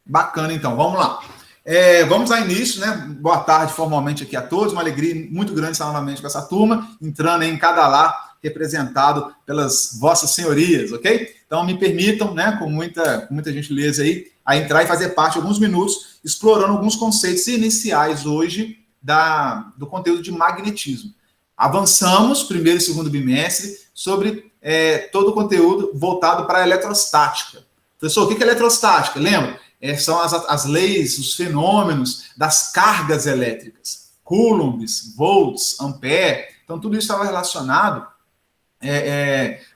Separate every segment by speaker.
Speaker 1: Bacana, então. Vamos lá. Vamos dar início, né? Boa tarde formalmente aqui a todos. Uma alegria muito grande estar novamente com essa turma, entrando em cada lar representado pelas vossas senhorias, ok? Então, me permitam, né, com muita gentileza aí, a entrar e fazer parte de alguns minutos, explorando alguns conceitos iniciais hoje do conteúdo de magnetismo. Avançamos, primeiro e segundo bimestre, sobre todo o conteúdo voltado para a eletrostática. Professor, o que é eletrostática? Lembra? São as leis, os fenômenos das cargas elétricas. Coulombs, volts, ampere. Então, tudo isso estava relacionado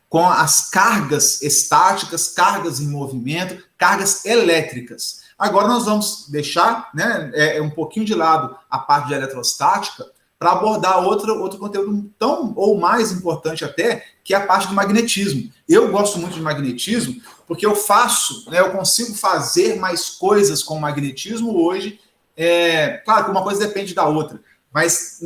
Speaker 1: com as cargas estáticas, cargas em movimento, cargas elétricas. Agora nós vamos deixar, né, um pouquinho de lado a parte de eletrostática para abordar outro conteúdo tão ou mais importante até, que é a parte do magnetismo. Eu gosto muito de magnetismo porque eu consigo fazer mais coisas com o magnetismo hoje. Claro que uma coisa depende da outra, mas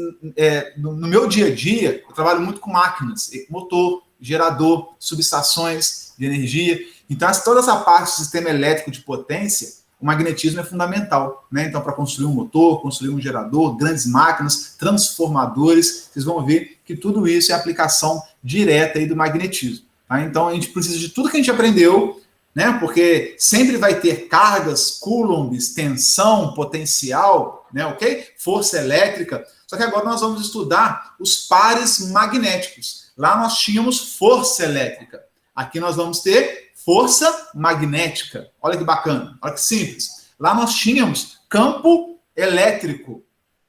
Speaker 1: no meu dia a dia, eu trabalho muito com máquinas, motor, gerador, subestações de energia. Então, toda essa parte do sistema elétrico de potência, o magnetismo é fundamental, né? Então, para construir um motor, construir um gerador, grandes máquinas, transformadores, vocês vão ver que tudo isso é aplicação direta aí do magnetismo. Tá? Então, a gente precisa de tudo que a gente aprendeu, né? Porque sempre vai ter cargas, coulombs, tensão, potencial, né? Ok? Força elétrica. Só que agora nós vamos estudar os pares magnéticos. Lá nós tínhamos força elétrica. Aqui nós vamos ter força magnética. Olha que bacana, olha que simples. Lá nós tínhamos campo elétrico.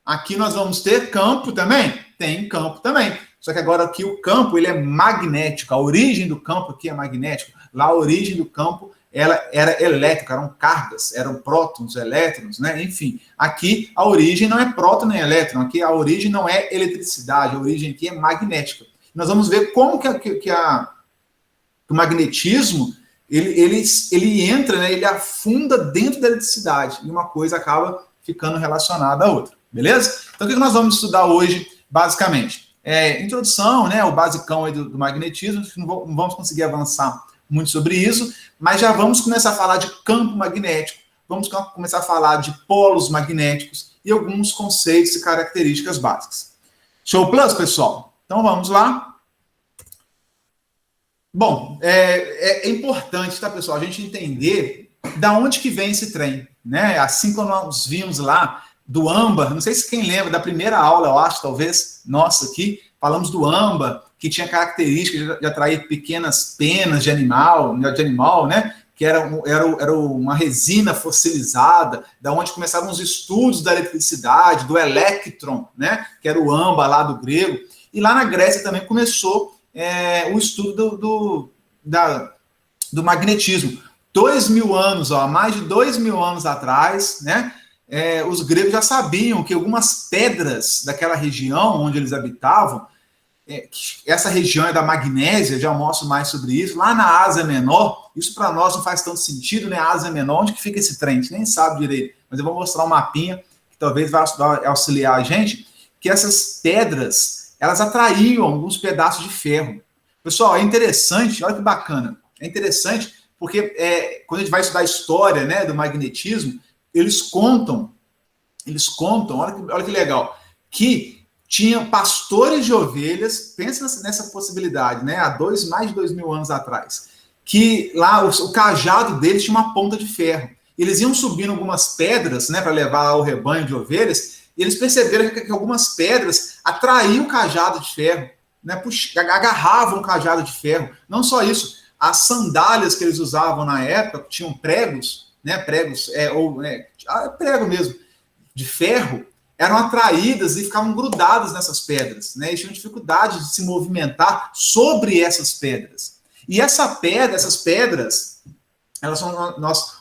Speaker 1: Aqui nós vamos ter campo também? Tem campo também. Só que agora aqui o campo ele é magnético. A origem do campo aqui é magnético. Lá a origem do campo ela era elétrica, eram cargas, eram prótons, elétrons, né? Enfim, aqui a origem não é próton nem elétron. Aqui a origem não é eletricidade, a origem aqui é magnética. Nós vamos ver como que o magnetismo ele entra, né, ele afunda dentro da eletricidade e uma coisa acaba ficando relacionada à outra, beleza? Então, o que nós vamos estudar hoje, basicamente? Introdução, né, o basicão aí do magnetismo, não vamos conseguir avançar muito sobre isso, mas já vamos começar a falar de campo magnético, vamos começar a falar de polos magnéticos e alguns conceitos e características básicas. Show plus, pessoal? Então, vamos lá. Bom, é importante, tá, pessoal, a gente entender da onde que vem esse trem, né? Assim como nós vimos lá do âmbar, não sei se quem lembra da primeira aula, eu acho, talvez, nossa, aqui, falamos do âmbar, que tinha características de atrair pequenas penas de animal, né? Que era uma resina fossilizada, da onde começavam os estudos da eletricidade, do elétron, né? Que era o âmbar lá do grego. E lá na Grécia também começou o estudo do magnetismo. 2000 anos, mais de 2000 anos atrás, né? Os gregos já sabiam que algumas pedras daquela região onde eles habitavam, essa região é da Magnésia, já mostro mais sobre isso, lá na Ásia Menor, isso para nós não faz tanto sentido, né? A Ásia Menor, onde que fica esse trem? A gente nem sabe direito, mas eu vou mostrar um mapinha que talvez vai auxiliar a gente, que essas pedras, elas atraíam alguns pedaços de ferro. Pessoal, é interessante, olha que bacana, é interessante porque quando a gente vai estudar a história, né, do magnetismo, eles contam, olha que legal, que tinha pastores de ovelhas, pensa nessa possibilidade, né, há mais de 2000 anos atrás, que lá o cajado deles tinha uma ponta de ferro. Eles iam subindo algumas pedras, né, para levar ao rebanho de ovelhas, e eles perceberam que algumas pedras atraíam o cajado de ferro, né, agarravam o cajado de ferro. Não só isso, as sandálias que eles usavam na época tinham pregos, né, prego mesmo, de ferro, eram atraídas e ficavam grudadas nessas pedras, né, e tinham dificuldade de se movimentar sobre essas pedras. E essas pedras, elas são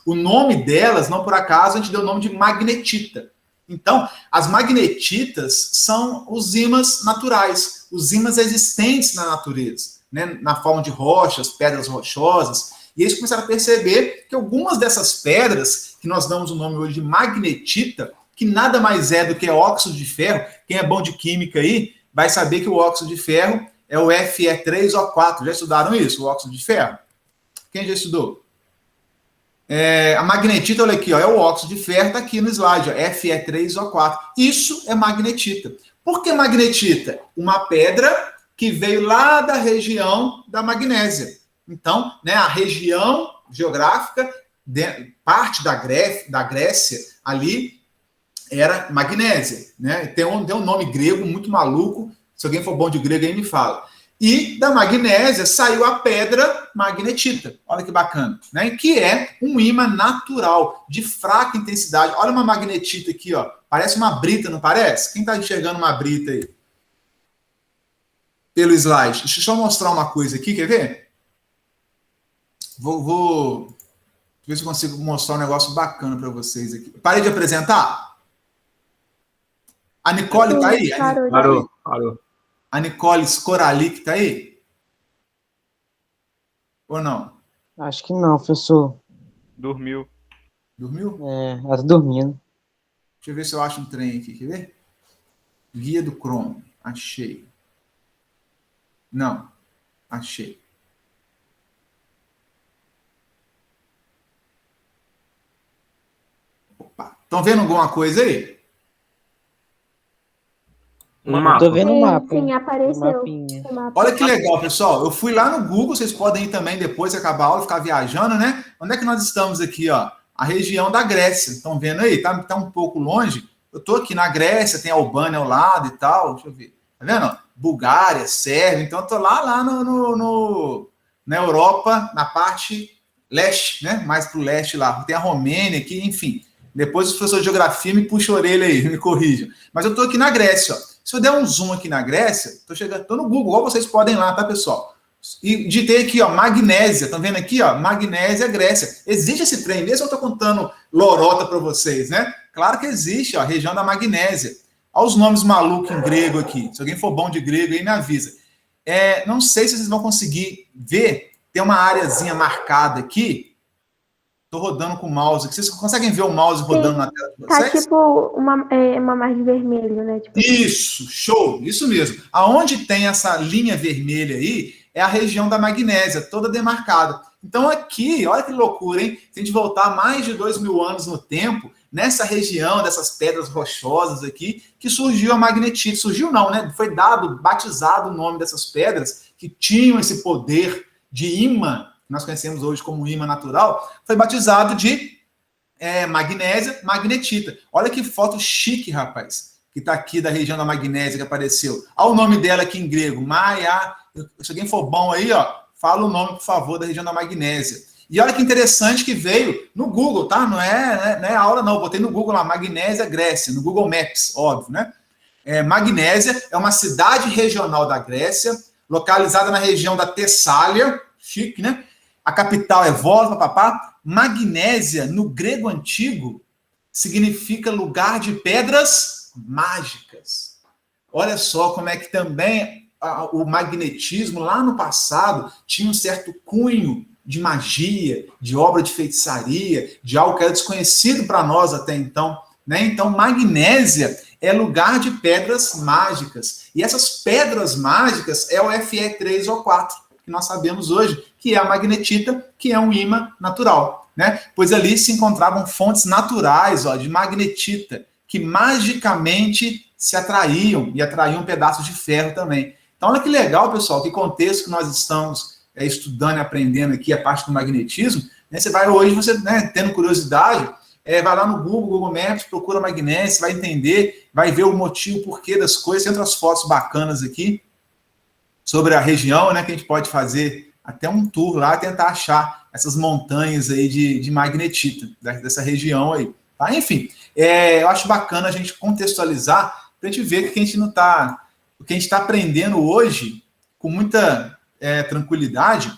Speaker 1: o nome delas, não por acaso, a gente deu o nome de magnetita. Então, as magnetitas são os ímãs naturais, os ímãs existentes na natureza, né, na forma de rochas, pedras rochosas, e eles começaram a perceber que algumas dessas pedras, que nós damos o nome hoje de magnetita, que nada mais é do que óxido de ferro, quem é bom de química aí, vai saber que o óxido de ferro é o Fe3O4, já estudaram isso, o óxido de ferro? Quem já estudou? A magnetita, olha aqui, ó, é o óxido de ferro, está aqui no slide, ó, Fe3O4. Isso é magnetita. Por que magnetita? Uma pedra que veio lá da região da magnésia. Então, né, a região geográfica, parte da Grécia ali, era magnésia. Né? Tem um nome grego muito maluco, se alguém for bom de grego aí me fala. E da magnésia saiu a pedra magnetita. Olha que bacana. Né? Que é um ímã natural, de fraca intensidade. Olha uma magnetita aqui, ó. Parece uma brita, não parece? Quem está enxergando uma brita aí? Pelo slide. Deixa eu só mostrar uma coisa aqui, quer ver? Vou ver se eu consigo mostrar um negócio bacana para vocês aqui. Parei de apresentar? A Nicole está aí?
Speaker 2: Parou.
Speaker 1: A Nicole Scoralic está aí? Ou não?
Speaker 2: Acho que não, professor.
Speaker 3: Dormiu.
Speaker 1: Dormiu?
Speaker 2: Ela tá dormindo.
Speaker 1: Deixa eu ver se eu acho um trem aqui, quer ver? Guia do Chrome. Achei. Não. Achei. Opa. Estão vendo alguma coisa aí?
Speaker 3: Um mapa.
Speaker 2: Tô vendo o mapa.
Speaker 4: Sim, apareceu.
Speaker 1: Olha que legal, pessoal. Eu fui lá no Google, vocês podem ir também depois de acabar a aula, ficar viajando, né? Onde é que nós estamos aqui, ó? A região da Grécia. Estão vendo aí? Tá um pouco longe. Eu tô aqui na Grécia, tem a Albânia ao lado e tal. Deixa eu ver. Tá vendo? Bulgária, Sérvia. Então eu tô lá na Europa, na parte leste, né? Mais pro leste lá. Tem a Romênia aqui, enfim. Depois os professores de geografia me puxam a orelha aí, me corrijam. Mas eu tô aqui na Grécia, ó. Se eu der um zoom aqui na Grécia, tô no Google, igual vocês podem ir lá, tá, pessoal? E digitei aqui, ó, magnésia. Estão vendo aqui, ó, magnésia, Grécia. Existe esse trem, mesmo eu tô contando lorota para vocês, né? Claro que existe, ó, a região da magnésia. Olha os nomes malucos em grego aqui. Se alguém for bom de grego aí, me avisa. Não sei se vocês vão conseguir ver, tem uma areazinha marcada aqui. Tô rodando com o mouse. Vocês conseguem ver o mouse rodando na tela de vocês?
Speaker 4: Tá tipo uma margem vermelha, né? Tipo...
Speaker 1: Isso, show, isso mesmo. Aonde tem essa linha vermelha aí é a região da magnésia, toda demarcada. Então aqui, olha que loucura, hein? Se a gente voltar mais de 2.000 anos no tempo, nessa região dessas pedras rochosas aqui, que surgiu a magnetite. Surgiu não, né? Foi batizado o nome dessas pedras que tinham esse poder de ímã, nós conhecemos hoje como ímã natural, foi batizado de magnésia, magnetita. Olha que foto chique, rapaz, que está aqui da região da magnésia que apareceu. Olha o nome dela aqui em grego, Maia. Se alguém for bom aí, ó, fala o nome, por favor, da região da magnésia. E olha que interessante que veio no Google, tá? Não é aula, não. Eu botei no Google lá, Magnésia, Grécia, no Google Maps, óbvio, né? Magnésia é uma cidade regional da Grécia, localizada na região da Tessália, chique, né? A capital é Volos, papapá. Magnésia, no grego antigo, significa lugar de pedras mágicas. Olha só como é que também o magnetismo, lá no passado, tinha um certo cunho de magia, de obra de feitiçaria, de algo que era desconhecido para nós até então. Né? Então, magnésia é lugar de pedras mágicas. E essas pedras mágicas é o Fe3O4, que nós sabemos hoje, que é a magnetita, que é um ímã natural, né? Pois ali se encontravam fontes naturais, ó, de magnetita, que magicamente se atraíam, e atraíam pedaços de ferro também. Então, olha que legal, pessoal, que contexto que nós estamos estudando e aprendendo aqui, a parte do magnetismo, né? Você vai hoje, você, né, tendo curiosidade, vai lá no Google Maps, procura magnésia, vai entender, vai ver o motivo, o porquê das coisas, tem outras fotos bacanas aqui, sobre a região, né, que a gente pode fazer até um tour lá, tentar achar essas montanhas aí de magnetita, dessa região aí. Tá? Enfim, eu acho bacana a gente contextualizar para a gente ver que a gente não está, o que a gente está aprendendo hoje, com muita tranquilidade,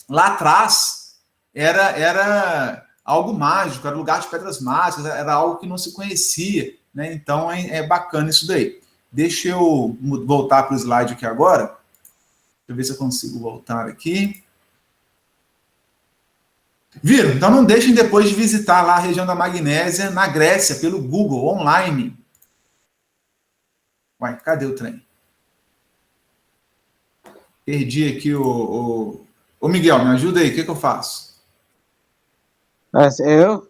Speaker 1: lá atrás era algo mágico, era lugar de pedras mágicas, era algo que não se conhecia, né? Então é bacana isso daí. Deixa eu voltar para o slide aqui agora. Deixa eu ver se eu consigo voltar aqui. Viram? Então não deixem depois de visitar lá a região da magnésia na Grécia, pelo Google, online. Uai, cadê o trem? Perdi aqui o... Ô Miguel, me ajuda aí, o que eu faço?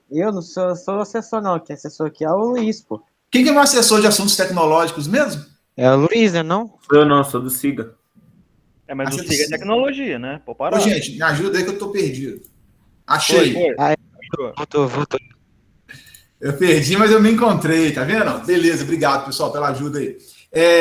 Speaker 2: Eu não sou assessor, não. Quem é assessor aqui é o Luiz, pô.
Speaker 1: Quem que é meu assessor de assuntos tecnológicos mesmo?
Speaker 2: É o Luiz, né, não?
Speaker 5: Eu não, sou do SIGA.
Speaker 3: Mas o
Speaker 1: Você
Speaker 3: SIGA é tecnologia, né? Pô, parar.
Speaker 1: Ô, gente, me ajuda aí que eu tô perdido. Achei.
Speaker 3: Foi.
Speaker 2: Voltou.
Speaker 1: Eu perdi, mas eu me encontrei, tá vendo? Beleza, obrigado, pessoal, pela ajuda aí.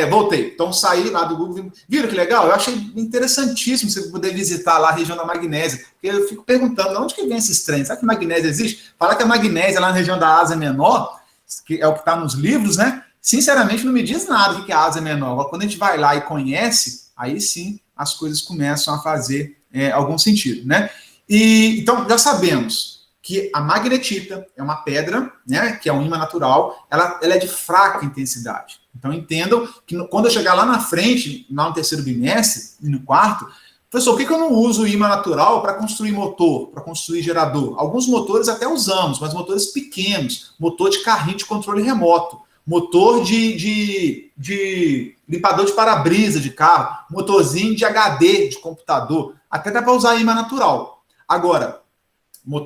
Speaker 1: Voltei. Então, saí lá do Google. Viram que legal? Eu achei interessantíssimo você poder visitar lá a região da Magnésia. Porque eu fico perguntando, de onde que vem esses trens? Será que magnésia existe? Falar que a magnésia lá na região da Ásia Menor, que é o que está nos livros, né? Sinceramente, não me diz nada o que é a Ásia Menor. Agora, quando a gente vai lá e conhece, aí sim as coisas começam a fazer algum sentido, né? Então, já sabemos que a magnetita é uma pedra, né, que é um ímã natural, ela é de fraca intensidade. Então, entendam que quando eu chegar lá na frente, lá no terceiro bimestre, e no quarto, professor, por que eu não uso o ímã natural para construir motor, para construir gerador? Alguns motores até usamos, mas motores pequenos, motor de carrinho de controle remoto, motor de limpador de para-brisa de carro, motorzinho de HD de computador, até dá para usar ímã natural. Agora,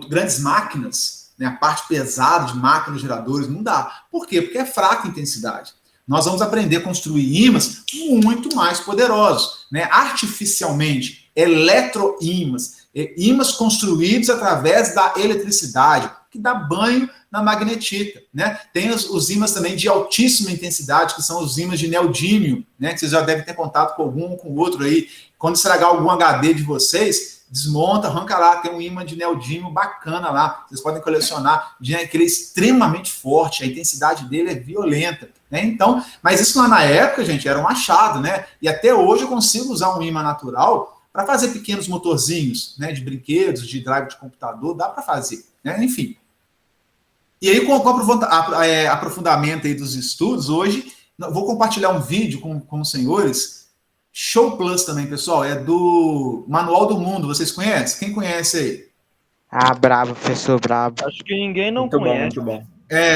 Speaker 1: grandes máquinas, né, a parte pesada de máquinas, geradores, não dá. Por quê? Porque é fraca a intensidade. Nós vamos aprender a construir ímãs muito mais poderosos, né, artificialmente, eletroímãs, ímãs construídos através da eletricidade, que dá banho na magnetita, né? Tem os ímãs também de altíssima intensidade, que são os ímãs de neodímio, né, que vocês já devem ter contato com algum ou com o outro aí. Quando estragar algum HD de vocês, desmonta, arranca lá, tem um ímã de neodímio bacana lá, vocês podem colecionar, que ele é extremamente forte, a intensidade dele é violenta, né? Então, mas isso lá na época, gente, era um achado, né? E até hoje eu consigo usar um ímã natural para fazer pequenos motorzinhos, né, de brinquedos, de drive de computador, dá para fazer, né? Enfim. E aí, com o aprofundamento aí dos estudos, hoje, vou compartilhar um vídeo com os senhores. Show Plus também, pessoal, é do Manual do Mundo, vocês conhecem? Quem conhece aí?
Speaker 2: Ah, brabo, professor, brabo.
Speaker 3: Acho que ninguém não
Speaker 5: Muito
Speaker 3: conhece.
Speaker 5: bom, muito bom.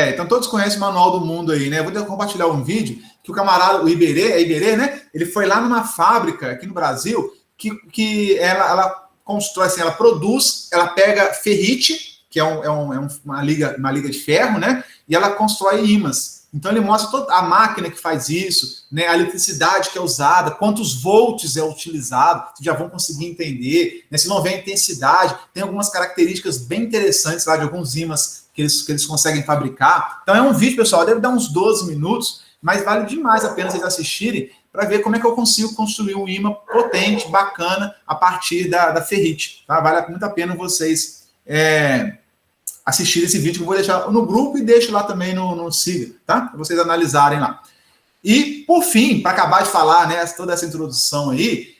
Speaker 1: Então todos conhecem o Manual do Mundo aí, né? Eu vou compartilhar um vídeo que o camarada, o Iberê, né? Ele foi lá numa fábrica aqui no Brasil que ela constrói, assim, ela produz, ela pega ferrite, que é uma liga de ferro, né? E ela constrói ímãs. Então ele mostra toda a máquina que faz isso, né, a eletricidade que é usada, quantos volts é utilizado, vocês já vão conseguir entender, né, se não vê a intensidade, tem algumas características bem interessantes lá de alguns ímãs que eles conseguem fabricar. Então é um vídeo, pessoal, deve dar uns 12 minutos, mas vale demais a pena vocês assistirem para ver como é que eu consigo construir um ímã potente, bacana, a partir da ferrite. Tá? Vale muito a pena vocês assistir esse vídeo que eu vou deixar no grupo e deixo lá também no SIGA, tá? Para vocês analisarem lá. E, por fim, para acabar de falar, né, toda essa introdução aí,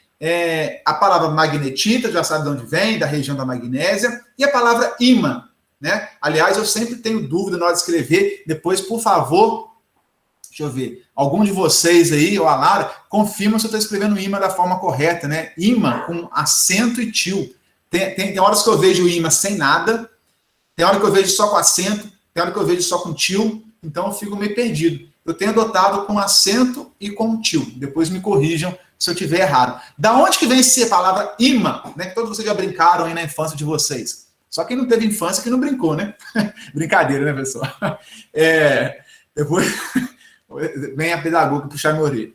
Speaker 1: a palavra magnetita, já sabe de onde vem, da região da magnésia, e a palavra ímã, né? Aliás, eu sempre tenho dúvida na hora de escrever, depois, por favor, deixa eu ver, algum de vocês aí, ou a Lara, confirma se eu estou escrevendo ímã da forma correta, né? Ímã com acento e tio. Tem horas que eu vejo ímã sem nada, tem hora que eu vejo só com acento, tem hora que eu vejo só com tio, então eu fico meio perdido. Eu tenho adotado com acento e com tio. Depois me corrijam se eu tiver errado. Da onde que vem essa palavra imã, né? Que todos vocês já brincaram aí na infância de vocês. Só quem não teve infância que não brincou, né? Brincadeira, né, pessoal? Depois vem a pedagoga puxar minha orelha.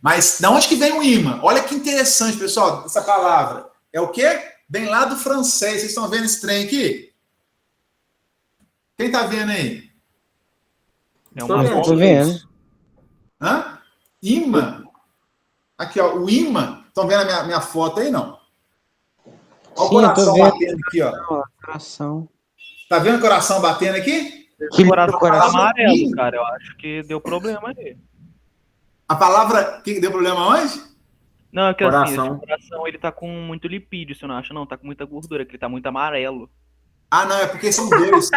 Speaker 1: Mas da onde que vem o imã? Olha que interessante, pessoal, essa palavra. É o quê? Vem lá do francês. Vocês estão vendo esse trem aqui? Quem tá vendo aí?
Speaker 2: Tô vendo.
Speaker 1: Hã? Imã. Aqui, ó, o imã. Estão vendo a minha foto aí, não? Olha o coração batendo aqui, ó.
Speaker 2: Coração.
Speaker 1: Tá vendo o coração batendo aqui?
Speaker 2: Que
Speaker 3: coração
Speaker 2: coração
Speaker 3: amarelo, cara. Eu acho que deu problema aí.
Speaker 1: A palavra que deu problema onde?
Speaker 3: Não, é que
Speaker 5: Coração.
Speaker 3: assim, esse coração ele tá com muito lipídio, você não acha? Não, tá com muita gordura, que ele tá muito amarelo.
Speaker 1: Ah, não, é porque são dois.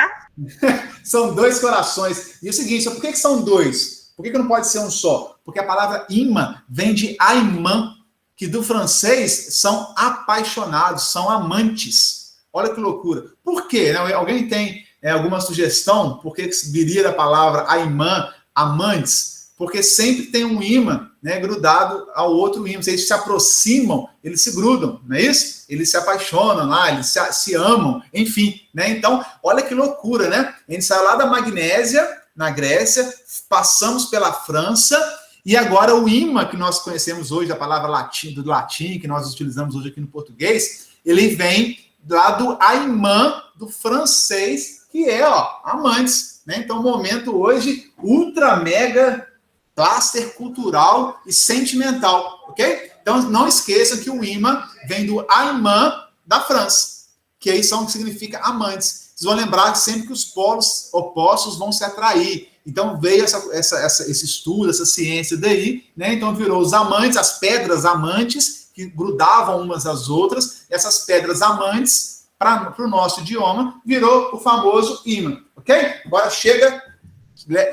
Speaker 1: São dois corações. E o seguinte, por que são dois? Por que não pode ser um só? Porque a palavra imã vem de aimant, que do francês são apaixonados, são amantes. Olha que loucura. Por quê? Alguém tem alguma sugestão? Por que viria da palavra aimant, amantes? Porque sempre tem um ímã, né, grudado ao outro ímã. Se eles se aproximam, eles se grudam, não é isso? Eles se apaixonam lá, eles se amam, enfim, né? Então, olha que loucura, né? A gente saiu lá da Magnésia, na Grécia, passamos pela França, e agora o ímã que nós conhecemos hoje, a palavra latim, do latim, que nós utilizamos hoje aqui no português, ele vem lá do aimã, do francês, que é, amantes, né? Então, momento hoje ultra mega cluster cultural e sentimental, ok? Então, não esqueçam que o imã vem do aimã da França, que aí significa amantes. Vocês vão lembrar que sempre que os polos opostos vão se atrair. Então, veio esse estudo, essa ciência daí, né? Então, virou os amantes, as pedras amantes, que grudavam umas às outras. Essas pedras amantes, para o nosso idioma, virou o famoso imã, ok? Agora chega,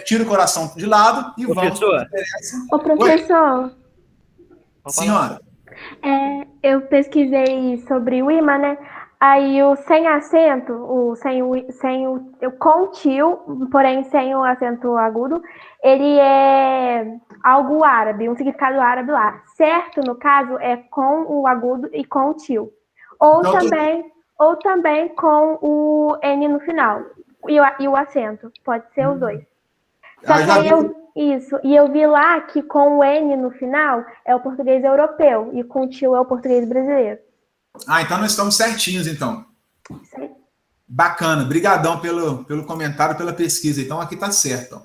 Speaker 1: tira o coração de lado e vamos para o que interessa.
Speaker 4: Ô, professor.
Speaker 1: Oi? Senhora.
Speaker 4: Eu pesquisei sobre o imã, né? Aí o sem acento, com tio, porém sem o acento agudo, ele é algo árabe, um significado árabe lá. Certo, no caso, é com o agudo e com o tio. Ou também com o N no final. E o acento. Pode ser os dois. Só que eu vi lá que com o N no final é o português europeu e com o tio é o português brasileiro.
Speaker 1: Então nós estamos certinhos, então.
Speaker 4: Sim.
Speaker 1: Bacana. Brigadão pelo comentário, pela pesquisa. Então aqui tá certo. Ó.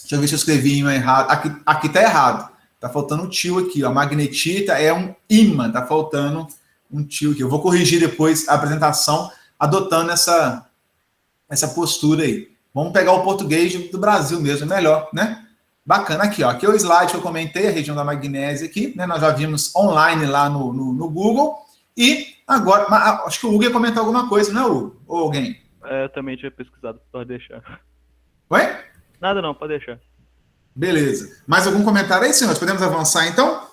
Speaker 1: Deixa eu ver se eu escrevi imã errado. Aqui tá errado. Tá faltando um tio aqui. Ó. A magnetita é um imã. Tá faltando um tio aqui. Eu vou corrigir depois a apresentação, adotando essa postura aí. Vamos pegar o português do Brasil mesmo, melhor, né? Bacana aqui, ó. Aqui é o slide que eu comentei, a região da magnésia aqui, né? Nós já vimos online lá no Google. E agora, acho que o Hugo ia comentar alguma coisa, não é, Hugo? Ou alguém?
Speaker 3: Eu também tinha pesquisado, pode deixar.
Speaker 1: Oi?
Speaker 3: Nada não, pode deixar.
Speaker 1: Beleza. Mais algum comentário aí, senhores? Podemos avançar, então?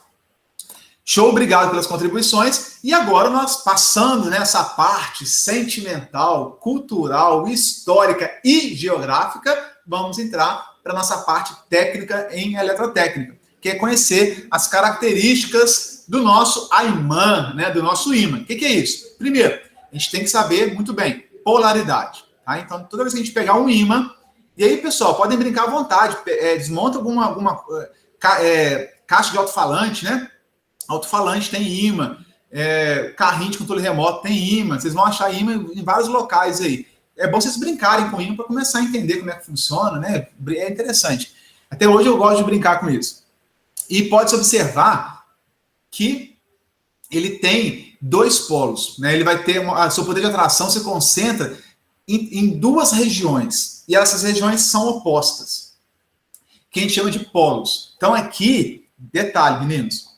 Speaker 1: Show, obrigado pelas contribuições. E agora nós passando nessa parte sentimental, cultural, histórica e geográfica, vamos entrar para a nossa parte técnica em eletrotécnica, que é conhecer as características do nosso aimã, né, do nosso ímã. O que é isso? Primeiro, a gente tem que saber muito bem, polaridade. Tá? Então, toda vez que a gente pegar um ímã, e aí, pessoal, podem brincar à vontade, desmonta alguma caixa de alto-falante, né? Alto-falante tem ímã, carrinho de controle remoto tem ímã, vocês vão achar ímã em vários locais aí. É bom vocês brincarem com ímã para começar a entender como é que funciona, né? É interessante. Até hoje eu gosto de brincar com isso. E pode-se observar que ele tem dois polos, né? Ele vai ter seu poder de atração se concentra em duas regiões, e essas regiões são opostas, que a gente chama de polos. Então aqui, detalhe, meninos,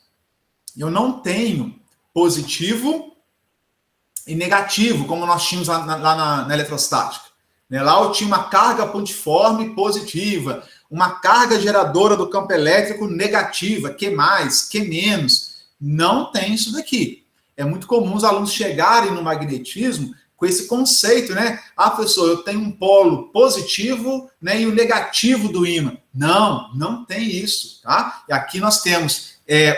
Speaker 1: eu não tenho positivo e negativo, como nós tínhamos lá na eletrostática. Lá eu tinha uma carga pontiforme positiva, uma carga geradora do campo elétrico negativa, que mais, que menos. Não tem isso daqui. É muito comum os alunos chegarem no magnetismo com esse conceito, né? Professor, eu tenho um polo positivo, né, e o negativo do ímã. Não tem isso, tá? E aqui nós temos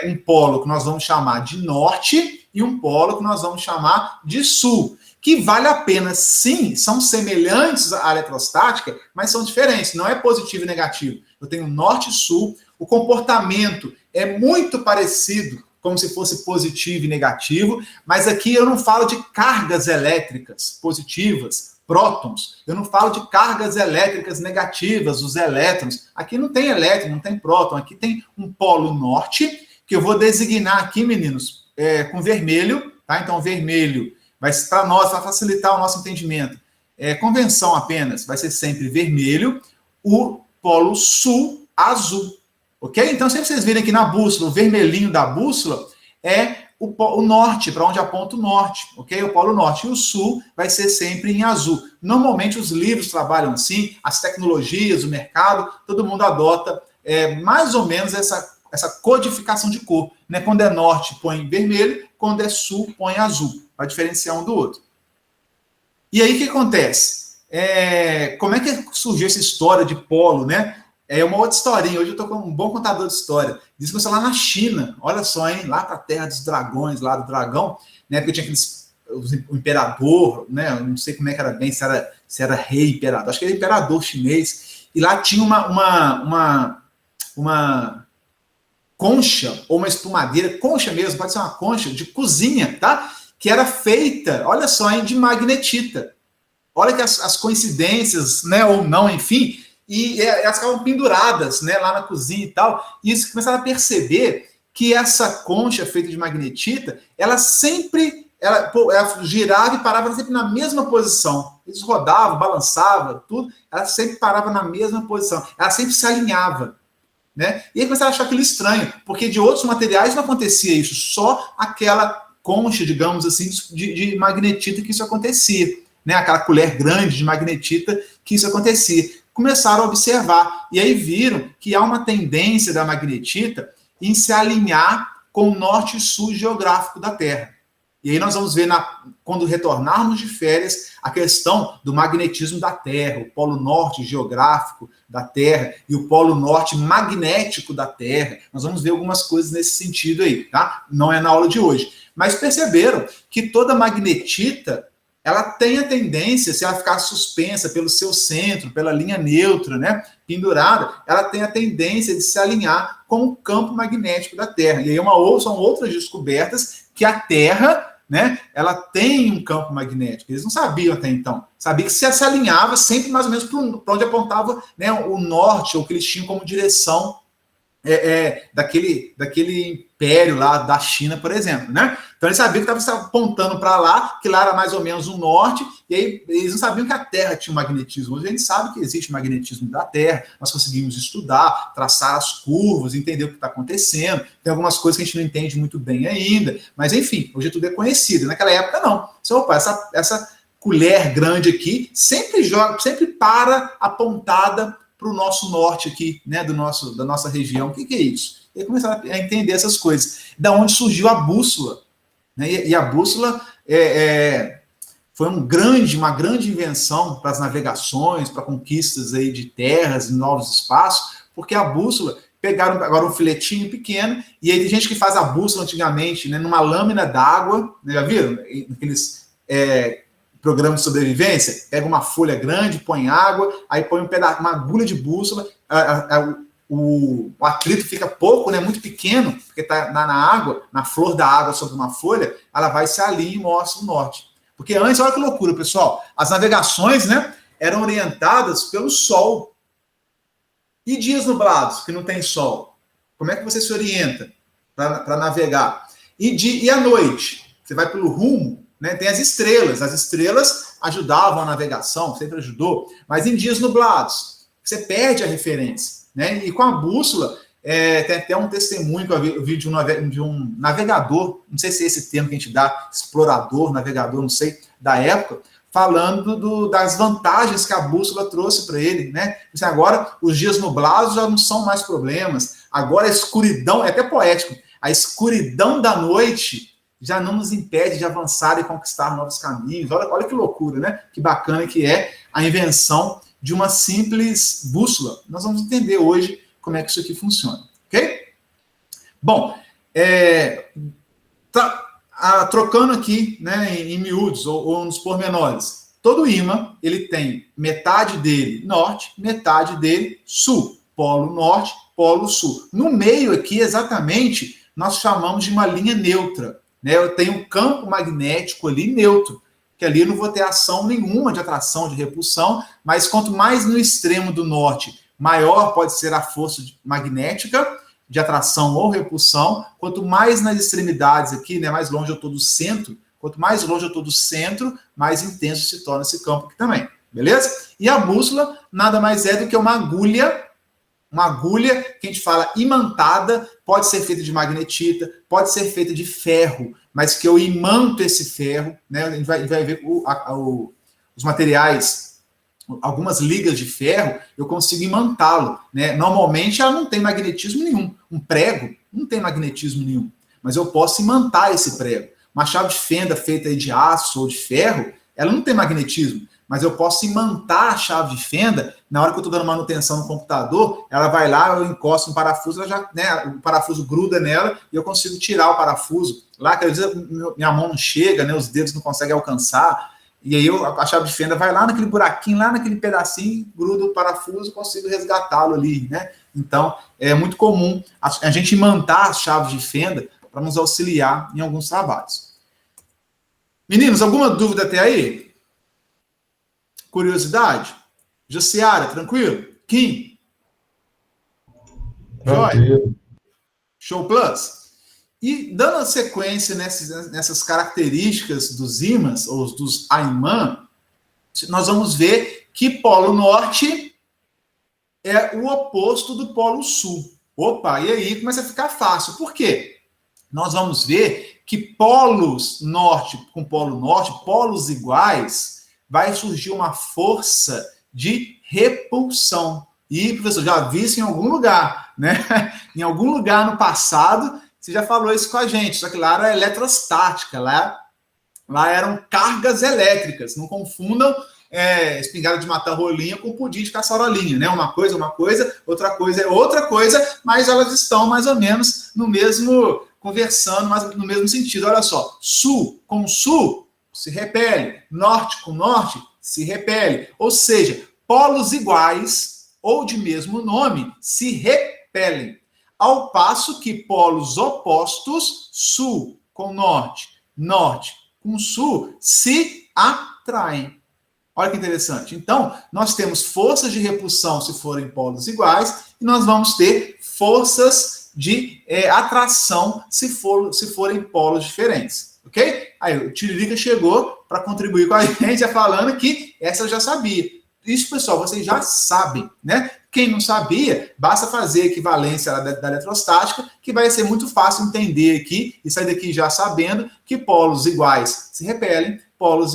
Speaker 1: um polo que nós vamos chamar de norte e um polo que nós vamos chamar de sul, que vale a pena, sim, são semelhantes à eletrostática, mas são diferentes, não é positivo e negativo. Eu tenho norte e sul, o comportamento é muito parecido, como se fosse positivo e negativo, mas aqui eu não falo de cargas elétricas positivas, prótons, eu não falo de cargas elétricas negativas, os elétrons. Aqui não tem elétron, não tem próton, aqui tem um polo norte, que eu vou designar aqui, meninos, com vermelho, tá? Então, vermelho vai para nós, para facilitar o nosso entendimento. Convenção apenas, vai ser sempre vermelho, o polo sul, azul. Ok? Então, sempre vocês virem aqui na bússola, o vermelhinho da bússola é o norte, para onde aponta o norte, ok? O polo norte. E o sul vai ser sempre em azul. Normalmente, os livros trabalham assim, as tecnologias, o mercado, todo mundo adota mais ou menos essa codificação de cor. Né? Quando é norte, põe vermelho, quando é sul, põe azul, para diferenciar um do outro. E aí, o que acontece? Como é que surgiu essa história de polo, né? É uma outra historinha. Hoje eu estou com um bom contador de história. Diz que começou lá na China. Olha só, hein? Lá para a terra dos dragões, lá do dragão, né? Porque tinha o imperador, né? Eu não sei como é que era bem, se era rei imperador. Acho que era imperador chinês. E lá tinha uma concha, ou uma espumadeira, concha mesmo, pode ser uma concha de cozinha, tá? Que era feita, olha só, hein, de magnetita. Olha que as coincidências, né, ou não, enfim, e elas ficavam penduradas, né, lá na cozinha e tal, e eles começaram a perceber que essa concha feita de magnetita, ela girava e parava sempre na mesma posição. Eles rodavam, balançavam, tudo, ela sempre parava na mesma posição, ela sempre se alinhava. Né? E aí começaram a achar aquilo estranho, porque de outros materiais não acontecia isso, só aquela concha, digamos assim, de magnetita que isso acontecia, né? Aquela colher grande de magnetita que isso acontecia. Começaram a observar, e aí viram que há uma tendência da magnetita em se alinhar com o norte e sul geográfico da Terra. E aí nós vamos ver, quando retornarmos de férias, a questão do magnetismo da Terra, o polo norte geográfico da Terra e o polo norte magnético da Terra. Nós vamos ver algumas coisas nesse sentido aí, tá? Não é na aula de hoje. Mas perceberam que toda magnetita, ela tem a tendência, se ela ficar suspensa pelo seu centro, pela linha neutra, né, pendurada, ela tem a tendência de se alinhar com o campo magnético da Terra. E aí são outras descobertas que a Terra, né, ela tem um campo magnético. Eles não sabiam até então. Sabia que se alinhava sempre mais ou menos para onde apontava, né, o norte, ou que eles tinham como direção daquele império lá da China, por exemplo, né? Então eles sabiam que estava apontando para lá, que lá era mais ou menos o norte, e aí eles não sabiam que a Terra tinha um magnetismo. Hoje a gente sabe que existe magnetismo da Terra, nós conseguimos estudar, traçar as curvas, entender o que está acontecendo. Tem algumas coisas que a gente não entende muito bem ainda, mas enfim, hoje tudo é conhecido. Naquela época não. Opa, essa colher grande aqui sempre para apontada para o nosso norte aqui, né, da nossa região. O que é isso? E aí começaram a entender essas coisas. Da onde surgiu a bússola. Né? E a bússola foi uma grande invenção para as navegações, para conquistas aí de terras e novos espaços, porque a bússola, pegaram agora um filetinho pequeno, e aí tem gente que faz a bússola antigamente, né, numa lâmina d'água, né, já viram? Naqueles programa de sobrevivência, pega uma folha grande, põe água, aí põe uma agulha de bússola, o atrito fica pouco, né, muito pequeno, porque está na água, na flor da água sobre uma folha, ela vai se alinhar e mostra o norte. Porque antes, olha que loucura, pessoal, as navegações, né, eram orientadas pelo sol. E dias nublados, que não tem sol? Como é que você se orienta para navegar? E à noite? Você vai pelo rumo, né? Tem as estrelas ajudavam a navegação, sempre ajudou, mas em dias nublados, você perde a referência, né? E com a bússola, tem até um testemunho que eu vi de um navegador, não sei se é esse termo que a gente dá, explorador, navegador, não sei, da época, falando das vantagens que a bússola trouxe para ele, né? Agora, os dias nublados já não são mais problemas, agora a escuridão, é até poético, a escuridão da noite já não nos impede de avançar e conquistar novos caminhos. Olha que loucura, né? Que bacana que é a invenção de uma simples bússola. Nós vamos entender hoje como é que isso aqui funciona, ok? Bom, trocando aqui, né, em miúdos ou nos pormenores, todo ímã, ele tem metade dele norte, metade dele sul. Polo norte, polo sul. No meio aqui, exatamente, nós chamamos de uma linha neutra. Né? Eu tenho um campo magnético ali neutro, que ali eu não vou ter ação nenhuma de atração, de repulsão, mas quanto mais no extremo do norte, maior pode ser a força magnética de atração ou repulsão. Quanto mais nas extremidades aqui, né, mais longe eu estou do centro, quanto mais longe eu estou do centro, mais intenso se torna esse campo aqui também. Beleza? E a bússola nada mais é do que uma agulha que a gente fala imantada, pode ser feita de magnetita, pode ser feita de ferro, mas que eu imanto esse ferro, né? A gente vai ver os materiais, algumas ligas de ferro, eu consigo imantá-lo, né? Normalmente ela não tem magnetismo nenhum. Um prego não tem magnetismo nenhum, mas eu posso imantar esse prego. Uma chave de fenda feita de aço ou de ferro, ela não tem magnetismo, mas eu posso imantar a chave de fenda. Na hora que eu estou dando manutenção no computador, ela vai lá, eu encosto um parafuso, ela já, né, o parafuso gruda nela e eu consigo tirar o parafuso. Lá, que às vezes minha mão não chega, né, os dedos não conseguem alcançar, e aí a chave de fenda vai lá naquele buraquinho, lá naquele pedacinho, gruda o parafuso, consigo resgatá-lo ali, né? Então, é muito comum a gente imantar as chaves de fenda para nos auxiliar em alguns trabalhos. Meninos, alguma dúvida até aí? Curiosidade? Jaciara, tranquilo? Kim? Joia? Show Plus? E dando a sequência nessas características dos ímãs, ou dos AIMã, nós vamos ver que polo norte é o oposto do polo sul. Opa, e aí começa a ficar fácil. Por quê? Nós vamos ver que polos norte com polo norte, polos iguais, vai surgir uma força de repulsão. E, professor, já vi isso em algum lugar, né? Em algum lugar no passado, você já falou isso com a gente, só que lá era eletrostática, lá eram cargas elétricas. Não confundam espingarda de matar rolinha com pudim de caçarolinha, né? Uma coisa, outra coisa é outra coisa, mas elas estão mais ou menos no mesmo, conversando, mas no mesmo sentido. Olha só, sul com sul se repele, norte com norte se repele. Ou seja, polos iguais ou de mesmo nome se repelem. Ao passo que polos opostos, sul com norte, norte com sul, se atraem. Olha que interessante. Então, nós temos forças de repulsão se forem polos iguais, e nós vamos ter forças de atração se forem polos diferentes. Ok? Aí, o Tiririca chegou para contribuir com a gente, já falando que essa eu já sabia. Isso, pessoal, vocês já sabem, né? Quem não sabia, basta fazer a equivalência da eletrostática, que vai ser muito fácil entender aqui, e sair daqui já sabendo que polos iguais se repelem, polos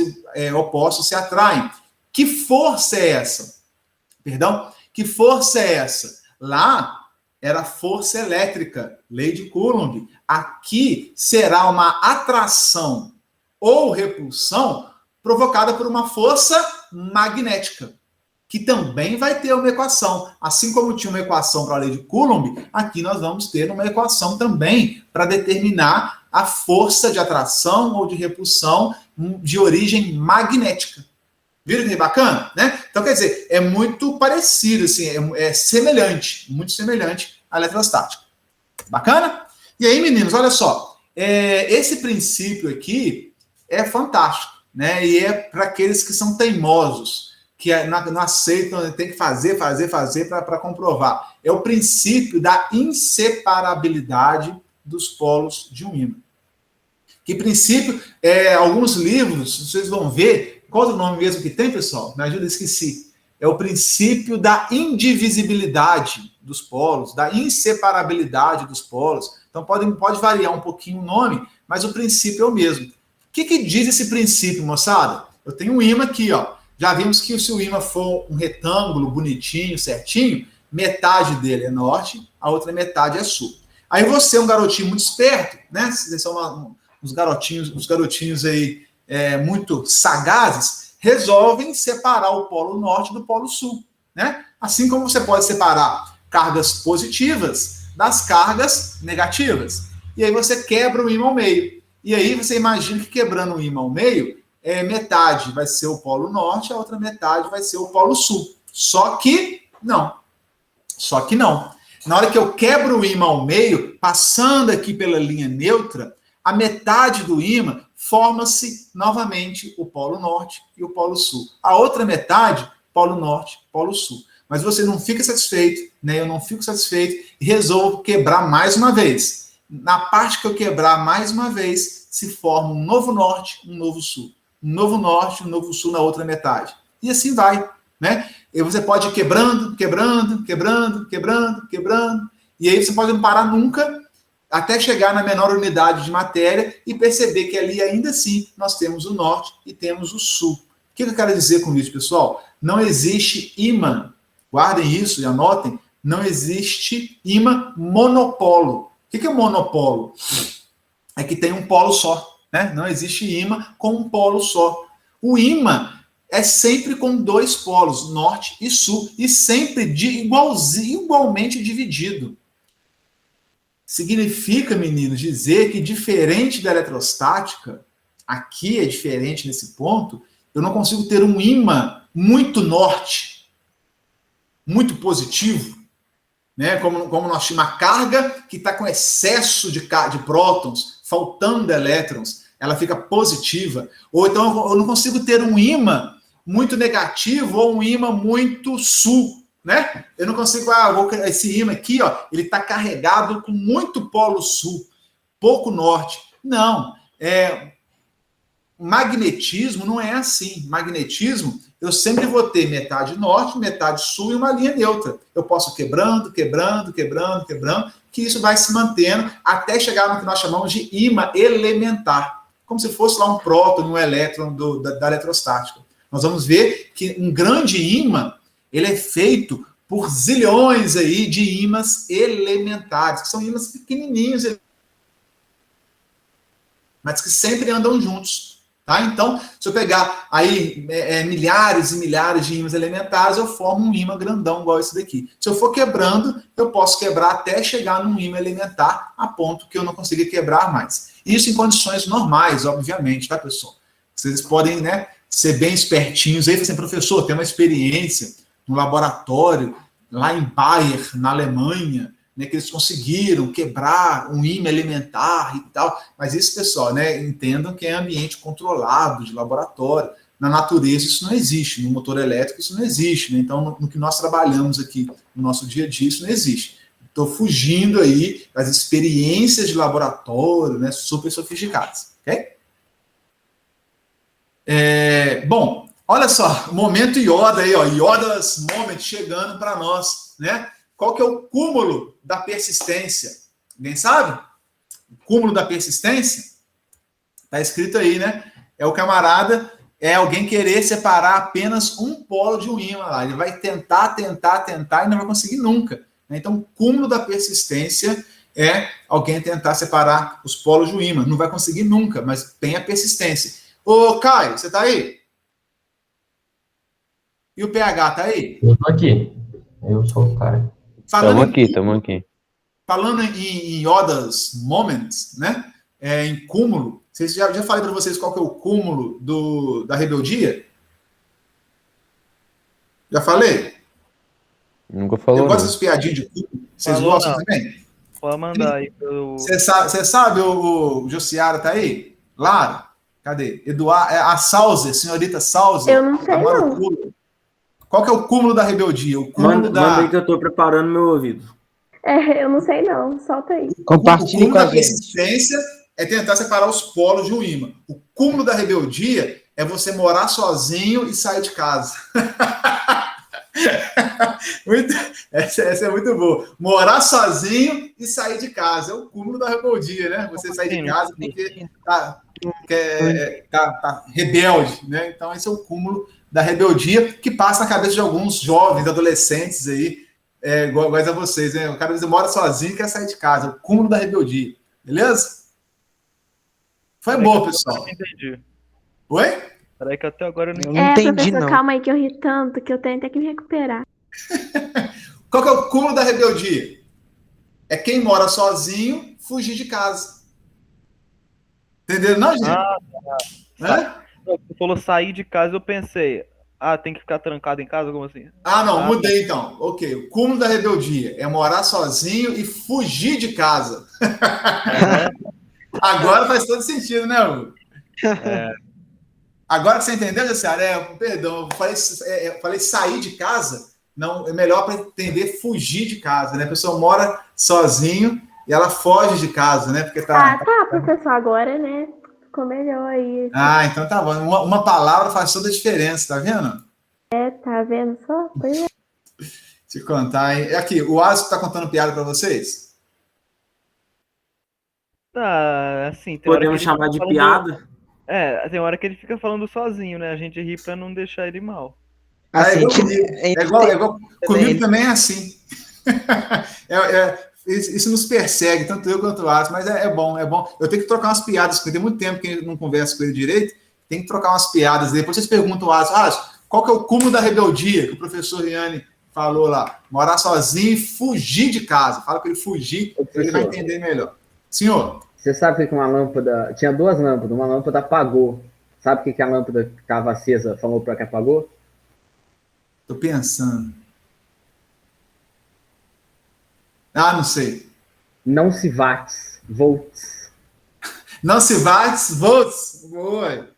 Speaker 1: opostos se atraem. Que força é essa? Perdão? Que força é essa? Lá era força elétrica, lei de Coulomb. Aqui será uma atração ou repulsão provocada por uma força magnética, que também vai ter uma equação. Assim como tinha uma equação para a lei de Coulomb, aqui nós vamos ter uma equação também para determinar a força de atração ou de repulsão de origem magnética. Viram que bacana? Né? Então, quer dizer, é muito parecido, assim, é semelhante, muito semelhante à eletrostática. Bacana? E aí, meninos, olha só, esse princípio aqui é fantástico, né? E é para aqueles que são teimosos, que não aceitam, tem que fazer para comprovar. É o princípio da inseparabilidade dos polos de um ímã. Que princípio, alguns livros, vocês vão ver, qual é o nome mesmo que tem, pessoal? Me ajuda, esqueci. É o princípio da indivisibilidade dos polos, da inseparabilidade dos polos. Então pode variar um pouquinho o nome, mas o princípio é o mesmo. O que diz esse princípio, moçada? Eu tenho um ímã aqui, ó. Já vimos que se o ímã for um retângulo bonitinho, certinho, metade dele é norte, a outra metade é sul. Aí você é um garotinho muito esperto, né? Vocês são uns garotinhos aí muito sagazes, resolvem separar o polo norte do polo sul, né? Assim como você pode separar cargas positivas das cargas negativas. E aí você quebra o ímã ao meio. E aí você imagina que quebrando o ímã ao meio, metade vai ser o polo norte, a outra metade vai ser o polo sul. Só que não. Na hora que eu quebro o ímã ao meio, passando aqui pela linha neutra, a metade do ímã forma-se novamente o polo norte e o polo sul. A outra metade, polo norte, polo sul. Mas você não fica satisfeito, né? Eu não fico satisfeito e resolvo quebrar mais uma vez. Na parte que eu quebrar mais uma vez, se forma um novo norte, um novo sul. Um novo norte, um novo sul na outra metade. E assim vai, né? E você pode ir quebrando. E aí você pode não parar nunca, até chegar na menor unidade de matéria e perceber que ali, ainda assim, nós temos o norte e temos o sul. O que eu quero dizer com isso, pessoal? Não existe ímã, guardem isso e anotem, não existe ímã monopolo. O que é monopolo? É que tem um polo só, né? Não existe ímã com um polo só. O ímã é sempre com dois polos, norte e sul, e sempre igualmente dividido. Significa, meninos, dizer que diferente da eletrostática, aqui é diferente nesse ponto, eu não consigo ter um ímã muito norte, muito positivo, né? Como nós tínhamos uma carga que está com excesso de prótons, faltando elétrons, ela fica positiva. Ou então eu não consigo ter um ímã muito negativo ou um ímã muito sul, né? Eu não consigo, esse ímã aqui, ó, ele está carregado com muito polo sul, pouco norte. Não, magnetismo não é assim. Magnetismo, eu sempre vou ter metade norte, metade sul e uma linha neutra. Eu posso quebrando, que isso vai se mantendo até chegar no que nós chamamos de ímã elementar, como se fosse lá um próton, um elétron da eletrostática. Nós vamos ver que um grande ímã, ele é feito por zilhões aí de ímãs elementares, que são ímãs pequenininhos, mas que sempre andam juntos. Tá? Então, se eu pegar aí milhares e milhares de ímãs elementares, eu formo um ímã grandão igual esse daqui. Se eu for quebrando, eu posso quebrar até chegar num ímã elementar, a ponto que eu não consiga quebrar mais. Isso em condições normais, obviamente, tá, pessoal? Vocês podem, né, ser bem espertinhos aí, assim, professor, tem uma experiência no laboratório, lá em Bayer, na Alemanha, né, que eles conseguiram quebrar um ímã elementar e tal, mas isso, pessoal, né, entendam que é ambiente controlado, de laboratório. Na natureza isso não existe, no motor elétrico isso não existe, né? Então no que nós trabalhamos aqui no nosso dia a dia isso não existe. Estou fugindo aí das experiências de laboratório, né, super sofisticadas, ok? Bom, olha só, momento Yoda aí, ó, Yoda's Moment chegando para nós, né? Qual que é o cúmulo da persistência? Ninguém sabe? O cúmulo da persistência? Está escrito aí, né? É o camarada, é alguém querer separar apenas um polo de um ímã lá. Ele vai tentar e não vai conseguir nunca. Então, o cúmulo da persistência é alguém tentar separar os polos de um ímã. Não vai conseguir nunca, mas tem a persistência. Ô, Caio, você está aí? E o PH está aí?
Speaker 5: Eu tô aqui. Eu sou o Caio.
Speaker 2: Estamos aqui.
Speaker 1: Falando em Yoda's Moments, né? Em cúmulo, vocês já falei para vocês qual que é o cúmulo da rebeldia? Já falei?
Speaker 2: Nunca falou.
Speaker 1: Eu gosto dessas piadinhas de cúmulo. Vocês gostam também?
Speaker 3: Pode mandar aí.
Speaker 1: Você sabe, o Josiara tá aí? Lara? Cadê? Eduardo, a Sauser, senhorita Sauser.
Speaker 4: Eu não sei, não.
Speaker 1: Qual que é o cúmulo da rebeldia? O cúmulo
Speaker 6: Manda aí que eu tô preparando meu ouvido.
Speaker 4: Eu não sei, não. Solta aí.
Speaker 2: Compartilhe
Speaker 1: o
Speaker 2: com
Speaker 1: cúmulo
Speaker 2: a
Speaker 1: da
Speaker 2: gente.
Speaker 1: persistência é tentar separar os polos de um ímã. O cúmulo da rebeldia é você morar sozinho e sair de casa. Essa é muito boa. Morar sozinho e sair de casa. É o cúmulo da rebeldia, né? Você sair de casa porque tá rebelde, né? Então, esse é o cúmulo da rebeldia que passa na cabeça de alguns jovens, adolescentes aí, iguais a vocês, né? O cara mora sozinho e quer sair de casa. É o cúmulo da rebeldia. Beleza? Foi boa, pessoal.
Speaker 3: Eu não entendi.
Speaker 1: Oi?
Speaker 3: Peraí que até agora eu não
Speaker 2: Eu não entendi,
Speaker 4: professor,
Speaker 2: não.
Speaker 4: calma aí que eu ri tanto que eu tenho até que me recuperar.
Speaker 1: Qual que é o cúmulo da rebeldia? É quem mora sozinho fugir de casa. Entenderam, não, gente?
Speaker 3: Você falou sair de casa, eu pensei, tem que ficar trancado em casa? Como assim?
Speaker 1: Não, mudei então. Ok, o cúmulo da rebeldia é morar sozinho e fugir de casa. Agora faz todo sentido, né, Hugo? Agora que você entendeu, Jessiara? Perdão, eu falei sair de casa. Não, é melhor para entender fugir de casa, né? A pessoa mora sozinho e ela foge de casa, né? Porque
Speaker 4: professor, agora, né? Ficou melhor aí.
Speaker 1: Então tá bom. Uma palavra faz toda a diferença, tá vendo?
Speaker 4: Tá vendo só? Pois é.
Speaker 1: Te contar, hein? Aqui, o Alisson tá contando piada para vocês?
Speaker 3: Assim, tem
Speaker 6: Podemos chamar de piada?
Speaker 3: Tem hora que ele fica falando sozinho, né? A gente ri pra não deixar ele mal.
Speaker 2: Assim,
Speaker 1: igual comigo também é assim. Isso nos persegue, tanto eu quanto o Alisson, mas é bom. Eu tenho que trocar umas piadas, porque tem muito tempo que eu não converso com ele direito, Tem que trocar umas piadas. Depois vocês perguntam, qual que é o cúmulo da rebeldia que o professor Riane falou lá? Morar sozinho e fugir de casa. Fala para ele fugir, ele vai entender melhor. Senhor.
Speaker 7: Você sabe que uma lâmpada... Tinha 2 lâmpadas, uma lâmpada apagou. Sabe o que a lâmpada que estava acesa falou para que apagou?
Speaker 1: Tô pensando. Não sei.
Speaker 7: Não se watts, volts.
Speaker 1: Não se watts, volts. Boa.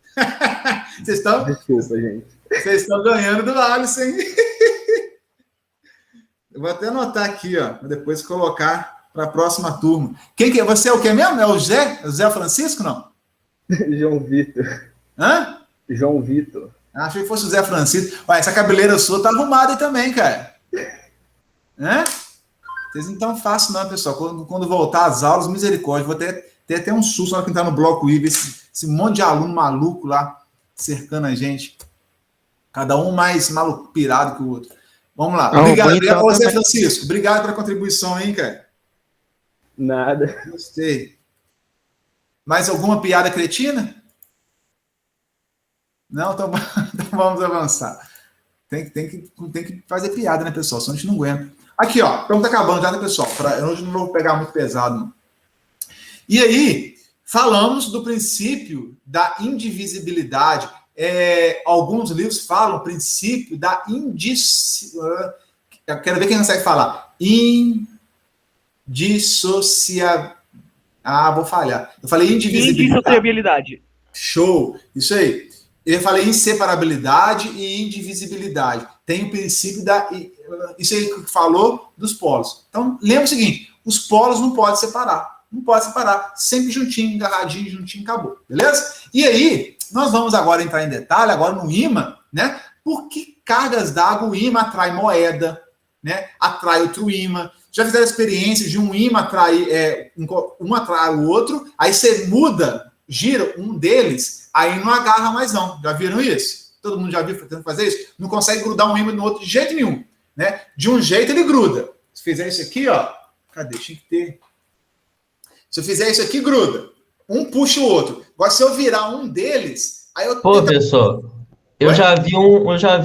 Speaker 1: Vocês estão...
Speaker 7: Desculpa, gente.
Speaker 1: Vocês estão ganhando do Alisson, hein? Eu vou até anotar aqui, ó, para depois colocar para a próxima turma. Quem que é? Você é o que mesmo? É o Zé? É o Zé Francisco, não?
Speaker 7: João Vitor.
Speaker 1: Hã?
Speaker 7: João Vitor.
Speaker 1: Achei que fosse o Zé Francisco. Olha, essa cabeleira sua tá arrumada aí também, cara. Hã? Vocês não tão fácil não, pessoal. Quando voltar às aulas, misericórdia. Vou ter até um susto na hora que entrar no bloco I, ver esse monte de aluno maluco lá cercando a gente. Cada um mais maluco, pirado que o outro. Vamos lá. Obrigado, Zé Francisco. Obrigado pela contribuição aí, cara.
Speaker 7: Nada.
Speaker 1: Gostei. Mais alguma piada cretina? Não? Então vamos avançar. Tem que fazer piada, né, pessoal? Senão a gente não aguenta. Aqui, ó. Então tá acabando já, né, pessoal? Hoje não vou pegar muito pesado, não. E aí, falamos do princípio da indivisibilidade. Alguns livros falam o princípio da eu quero ver quem consegue falar. Vou falhar. Eu falei indivisibilidade.
Speaker 3: Indissociabilidade.
Speaker 1: Show. Isso aí. Eu falei inseparabilidade e indivisibilidade. Tem o princípio da... Isso aí que falou dos polos. Então, lembra o seguinte. Os polos não podem separar. Não pode separar. Sempre juntinho, agarradinho, juntinho, acabou. Beleza? E aí... Nós vamos agora entrar em detalhe, agora no ímã, né? Por que cargas d'água o ímã atrai moeda, né? Atrai outro ímã. Já fizeram a experiência de um ímã atrair, um atrai o outro, aí você muda, gira um deles, aí não agarra mais não. Já viram isso? Todo mundo já viu tentando fazer isso? Não consegue grudar um ímã no outro de jeito nenhum, né? De um jeito ele gruda. Se fizer isso aqui, ó, cadê? Tinha que ter. Se eu fizer isso aqui, gruda. Um puxa o outro. Agora, se eu virar um deles, aí eu...
Speaker 8: Pô, pessoal, eu já vi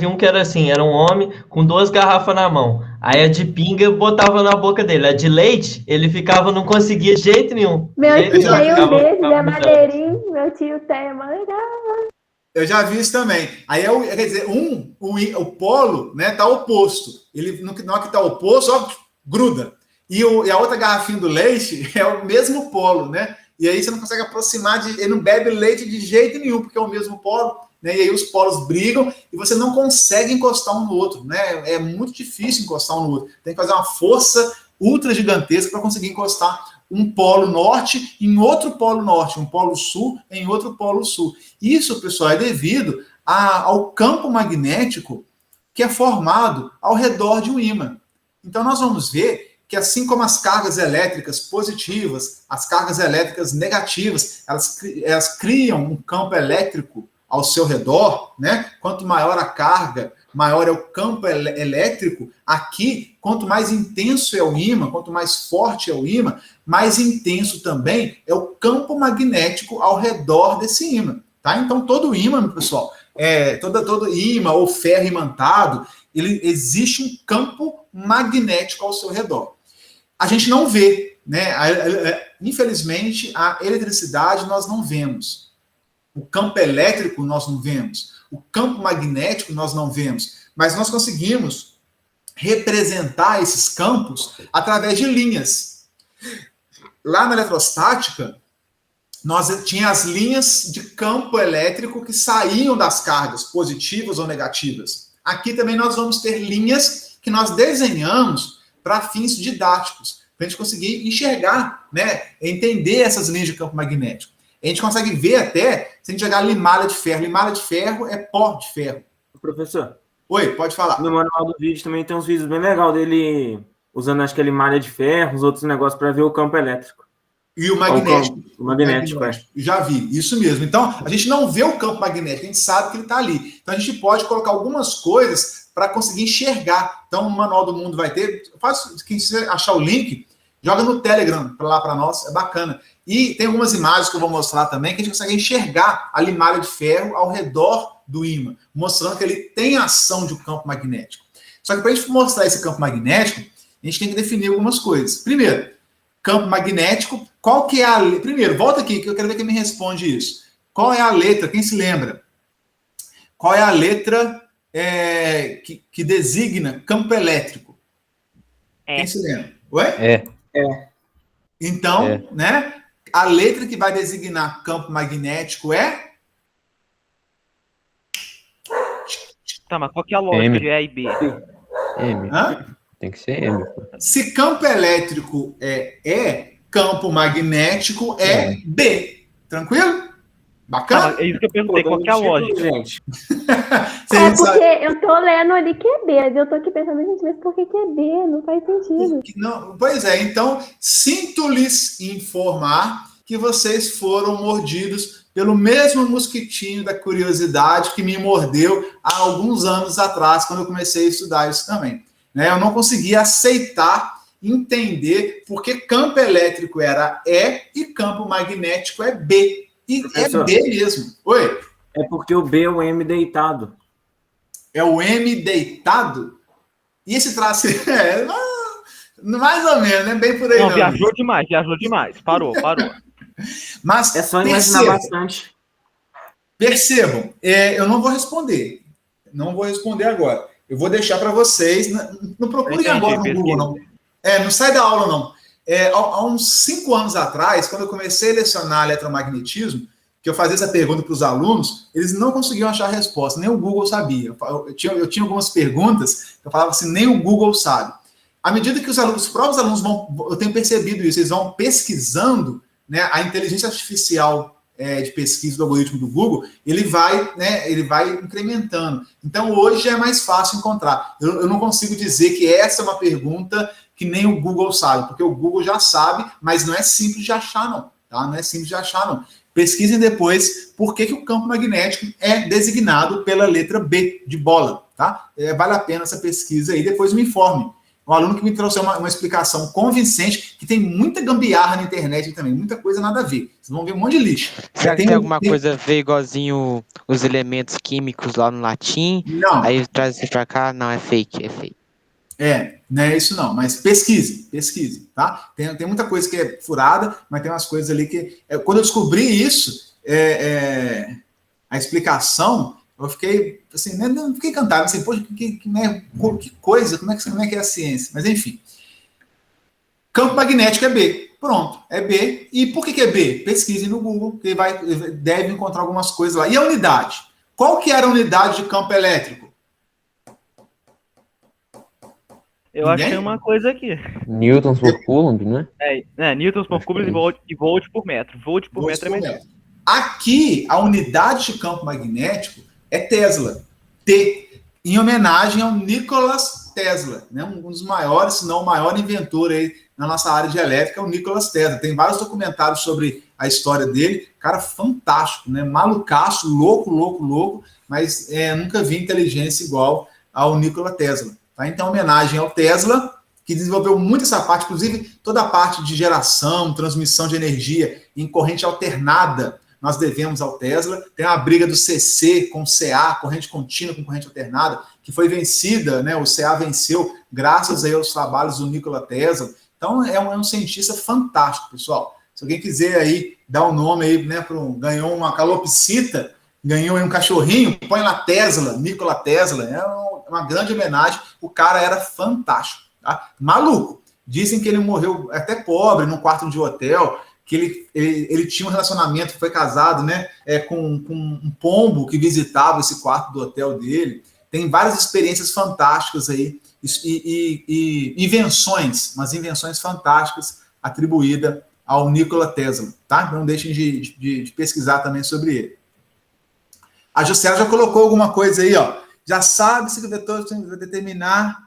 Speaker 8: um que era assim, era um homem com 2 garrafas na mão. Aí a de pinga eu botava na boca dele. A de leite, ele ficava, não conseguia de jeito nenhum.
Speaker 4: Meu tio tem um desses, é maneirinho. Meu tio tem, é legal.
Speaker 1: Eu já vi isso também. Aí, quer dizer, o polo, né, tá oposto. Ele, na hora que tá oposto, ó, gruda. E a outra garrafinha do leite é o mesmo polo, né? E aí você não consegue aproximar, ele não bebe leite de jeito nenhum, porque é o mesmo polo, né? E aí os polos brigam e você não consegue encostar um no outro, né? É muito difícil encostar um no outro. Tem que fazer uma força ultra gigantesca para conseguir encostar um polo norte em outro polo norte, um polo sul em outro polo sul. Isso, pessoal, é devido ao campo magnético que é formado ao redor de um ímã. Então nós vamos ver que assim como as cargas elétricas positivas, as cargas elétricas negativas, elas criam um campo elétrico ao seu redor, né? Quanto maior a carga, maior é o campo elétrico. Aqui, quanto mais intenso é o ímã, quanto mais forte é o ímã, mais intenso também é o campo magnético ao redor desse ímã, tá? Então, todo ímã, pessoal, todo ímã ou ferro imantado, existe um campo magnético ao seu redor. A gente não vê, né? Infelizmente, a eletricidade nós não vemos. O campo elétrico nós não vemos. O campo magnético nós não vemos. Mas nós conseguimos representar esses campos através de linhas. Lá na eletrostática, nós tinha as linhas de campo elétrico que saíam das cargas, positivas ou negativas. Aqui também nós vamos ter linhas que nós desenhamos para fins didáticos, para a gente conseguir enxergar, né, entender essas linhas de campo magnético. A gente consegue ver até, se a gente jogar limalha de ferro. Limalha de ferro é pó de ferro.
Speaker 6: Professor.
Speaker 1: Oi, pode falar.
Speaker 6: No manual do vídeo também tem uns vídeos bem legais dele usando, acho que é limalha de ferro, uns outros negócios para ver o campo elétrico.
Speaker 1: E o magnético.
Speaker 6: O magnético,
Speaker 1: Já vi, isso mesmo. Então, a gente não vê o campo magnético, a gente sabe que ele está ali. Então, a gente pode colocar algumas coisas para conseguir enxergar. Então, o Manual do Mundo vai ter... Quem quiser achar o link, Joga no Telegram lá para nós, é bacana. E tem algumas imagens que eu vou mostrar também, que a gente consegue enxergar a limalha de ferro ao redor do ímã, mostrando que ele tem ação de um campo magnético. Só que para a gente mostrar esse campo magnético, a gente tem que definir algumas coisas. Primeiro, campo magnético, qual que é a letra? Primeiro, volta aqui, que eu quero ver quem me responde isso. Qual é a letra? Quem se lembra? Qual é a letra que designa campo elétrico? Quem se lembra? Oi? Então, né? A letra que vai designar campo magnético é?
Speaker 3: Tá, mas qual que é a lógica
Speaker 2: M.
Speaker 3: de A e B?
Speaker 2: M.
Speaker 1: Hã?
Speaker 2: Tem que ser M. Pô.
Speaker 1: Se campo elétrico é E, campo magnético é B. Tranquilo? Bacana?
Speaker 3: É isso que eu perguntei, qual que é a lógica?
Speaker 6: Gente.
Speaker 4: Porque eu tô lendo ali que é B, eu tô aqui pensando, gente, mas por que é B? Não faz sentido.
Speaker 1: Não, pois é, então sinto-lhes informar que vocês foram mordidos pelo mesmo mosquitinho da curiosidade que me mordeu há alguns anos atrás, quando eu comecei a estudar isso também. Né? Eu não conseguia aceitar, entender por que campo elétrico era E e campo magnético é B. E
Speaker 6: Professor,
Speaker 1: é B mesmo. Oi?
Speaker 6: É porque o B é o M deitado.
Speaker 1: É o M deitado? E esse traço mais ou menos, né? Bem por aí
Speaker 3: Não,
Speaker 1: não.
Speaker 3: viajou demais. Parou.
Speaker 1: Mas
Speaker 6: É só imaginar bastante.
Speaker 1: Percebam, eu não vou responder. Não vou responder agora. Eu vou deixar para vocês. Não procurem agora no Google, não. Não sai da aula, não. Há uns 5 anos atrás, quando eu comecei a lecionar eletromagnetismo, que eu fazia essa pergunta para os alunos, eles não conseguiam achar a resposta, nem o Google sabia. Eu tinha algumas perguntas, eu falava assim, nem o Google sabe. À medida que os próprios alunos eu tenho percebido isso, eles vão pesquisando, né, a inteligência artificial de pesquisa do algoritmo do Google, ele vai incrementando. Então, hoje é mais fácil encontrar. Eu não consigo dizer que essa é uma pergunta que nem o Google sabe, porque o Google já sabe, mas não é simples de achar, não. Tá? Não é simples de achar, não. Pesquisem depois por que o campo magnético é designado pela letra B de bola. Tá? Vale a pena essa pesquisa aí, depois me informe. Um aluno que me trouxe uma explicação convincente, que tem muita gambiarra na internet também, muita coisa nada a ver. Vocês vão ver um monte de lixo.
Speaker 9: Será que tem alguma coisa a ver igualzinho os elementos químicos lá no latim?
Speaker 1: Não.
Speaker 9: Aí traz isso pra cá, não, é fake.
Speaker 1: Não é isso não, mas pesquise, tá? Tem muita coisa que é furada, mas tem umas coisas ali que... quando eu descobri isso, a explicação, eu fiquei assim, não fiquei encantado, assim, poxa, que coisa, como é que é a ciência? Mas enfim. Campo magnético é B. Pronto, é B. E por que é B? Pesquise no Google, que deve encontrar algumas coisas lá. E a unidade? Qual que era a unidade de campo elétrico?
Speaker 3: Eu achei uma coisa aqui.
Speaker 2: Newtons por Coulomb, né?
Speaker 3: Newtons por Coulomb e volt por metro. Volt por metro é melhor.
Speaker 1: Aqui, a unidade de campo magnético é Tesla. T, em homenagem ao Nikola Tesla, né? Um dos maiores, se não o maior inventor aí na nossa área de elétrica, é o Nikola Tesla. Tem vários documentários sobre a história dele. Cara fantástico, né? Malucaço, louco, mas nunca vi inteligência igual ao Nikola Tesla. Tá? Então, homenagem ao Tesla, que desenvolveu muito essa parte, inclusive toda a parte de geração, transmissão de energia em corrente alternada, nós devemos ao Tesla. Tem uma briga do CC com CA, corrente contínua com corrente alternada, que foi vencida, né? O CA venceu graças aí aos trabalhos do Nikola Tesla. Então, é um cientista fantástico, pessoal. Se alguém quiser aí dar o nome aí, né, ganhou uma calopsita, ganhou aí um cachorrinho, põe lá Tesla, Nikola Tesla, é uma grande homenagem. O cara era fantástico, tá? Maluco. Dizem que ele morreu até pobre, num quarto de hotel, que ele tinha um relacionamento, foi casado, né, com um pombo que visitava esse quarto do hotel dele. Tem várias experiências fantásticas aí, e umas invenções fantásticas atribuídas ao Nikola Tesla, tá? Então não deixem de pesquisar também sobre ele. A Jussela já colocou alguma coisa aí, ó. Já sabe se o vetor vai determinar...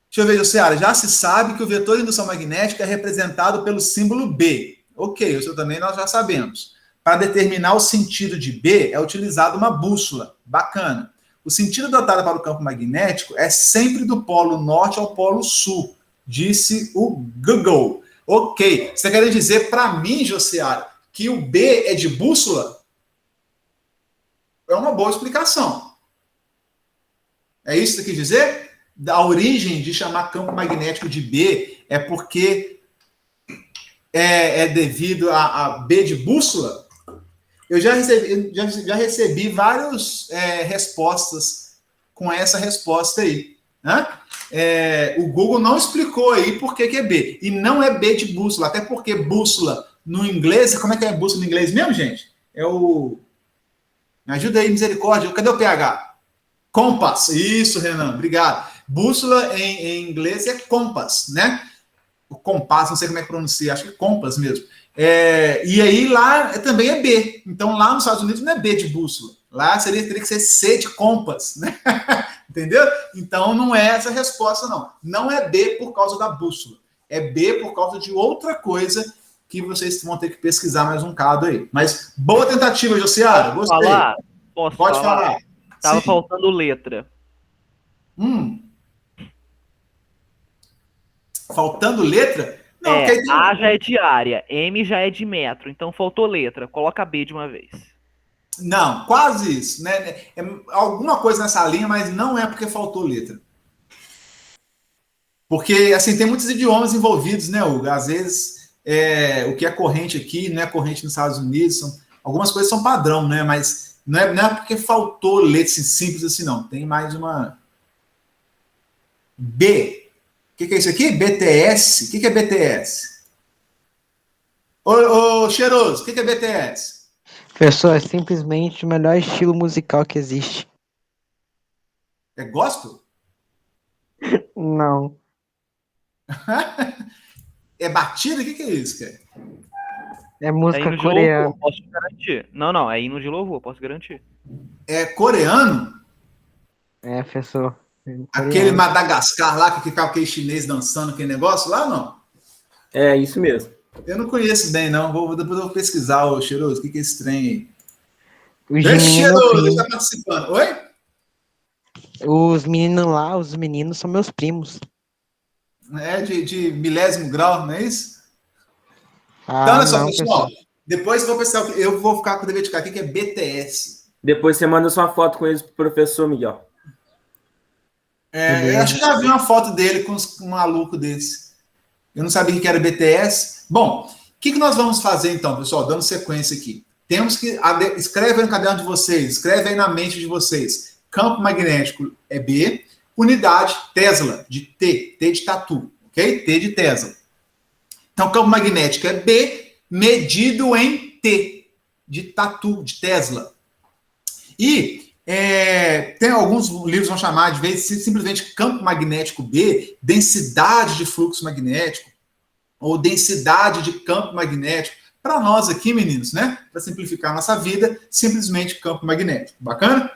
Speaker 1: Deixa eu ver, Jussela. Já se sabe que o vetor de indução magnética é representado pelo símbolo B. Ok, isso também nós já sabemos. Para determinar o sentido de B, é utilizada uma bússola. Bacana. O sentido adotado para o campo magnético é sempre do polo norte ao polo sul. disse o Google. Ok. Você quer dizer para mim, Josiara, que o B é de bússola? É uma boa explicação. É isso que você quer dizer? A origem de chamar campo magnético de B é porque é devido a B de bússola? Eu já recebi várias respostas com essa resposta aí. Né? O Google não explicou aí por que é B. E não é B de bússola, até porque bússola no inglês, como é que é bússola no inglês mesmo, gente? Me ajuda aí, misericórdia. Cadê o PH? Compass. Isso, Renan, obrigado. Bússola em inglês é compass, né? O compass, não sei como é que pronuncia, acho que é compass mesmo. E aí lá também é B. Então lá nos Estados Unidos não é B de bússola. Lá teria que ser C de compass, né? Entendeu? Então não é essa a resposta, não. Não é B por causa da bússola. É B por causa de outra coisa que vocês vão ter que pesquisar mais um bocado aí. Mas boa tentativa, Josiara. Gostei.
Speaker 3: Pode falar? Tava
Speaker 1: Sim.
Speaker 3: faltando letra.
Speaker 1: Faltando letra? Não,
Speaker 3: A já é de área, M já é de metro, então faltou letra. Coloca B de uma vez.
Speaker 1: Não, quase isso, né? É alguma coisa nessa linha, mas não é porque faltou letra. Porque, assim, tem muitos idiomas envolvidos, né, Hugo? Às vezes, o que é corrente aqui não é corrente nos Estados Unidos. Algumas coisas são padrão, né? Mas não é porque faltou letra, assim, simples assim, não. Tem mais uma... B. O que é isso aqui? BTS. O que é BTS? Ô, Cheiroso, o que é BTS?
Speaker 9: Professor, é simplesmente o melhor estilo musical que existe.
Speaker 1: É gospel?
Speaker 9: Não.
Speaker 1: É batida? O que é isso, cara?
Speaker 9: É música
Speaker 3: hino de
Speaker 9: coreana.
Speaker 3: louvor, posso garantir. Não, é hino de louvor, posso garantir.
Speaker 1: É coreano?
Speaker 9: É, professor.
Speaker 1: Aquele Madagascar lá, que ficava aquele chinês dançando aquele negócio lá, não?
Speaker 6: É isso mesmo.
Speaker 1: Eu não conheço bem, não. Depois eu vou pesquisar, ô Cheiroso, o que é esse trem aí?
Speaker 9: Os
Speaker 1: Cheiroso,
Speaker 9: meninos,
Speaker 1: está participando. Oi?
Speaker 9: os meninos lá, os meninos são meus primos.
Speaker 1: É de milésimo grau, não é isso?
Speaker 9: Ah,
Speaker 1: Então, olha só,
Speaker 9: não,
Speaker 1: pessoal.
Speaker 9: professor.
Speaker 1: Depois eu vou pensar, eu vou ficar com o dever de cá. O que é BTS?
Speaker 6: Depois você manda sua foto com eles pro professor Miguel.
Speaker 1: Eu acho que já vi uma foto dele com um maluco desse. Eu não sabia que era BTS. Bom, o que nós vamos fazer então, pessoal? Dando sequência aqui. Temos que... Escreve aí no caderno de vocês, escreve aí na mente de vocês. Campo magnético é B, unidade Tesla, de T de tatu, ok? T de Tesla. Então, campo magnético é B, medido em T, de tatu, de Tesla. E tem alguns livros que vão chamar, de vez, simplesmente campo magnético B, densidade de fluxo magnético, ou densidade de campo magnético. Para nós aqui, meninos, né? Para simplificar a nossa vida, simplesmente campo magnético. Bacana?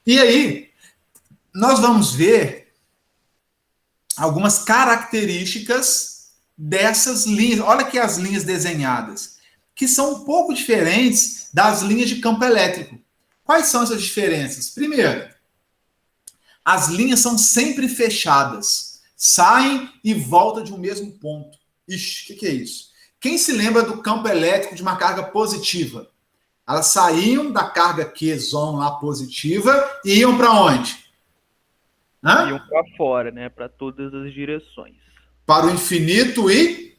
Speaker 1: E aí, nós vamos ver algumas características dessas linhas. Olha aqui as linhas desenhadas, que são um pouco diferentes das linhas de campo elétrico. Quais são essas diferenças? Primeiro, as linhas são sempre fechadas. Saem e voltam de um mesmo ponto. Ixi, o que é isso? Quem se lembra do campo elétrico de uma carga positiva? Elas saíam da carga Q zona lá positiva e iam para onde?
Speaker 3: Iam para fora, né? Para todas as direções.
Speaker 1: Para o infinito e...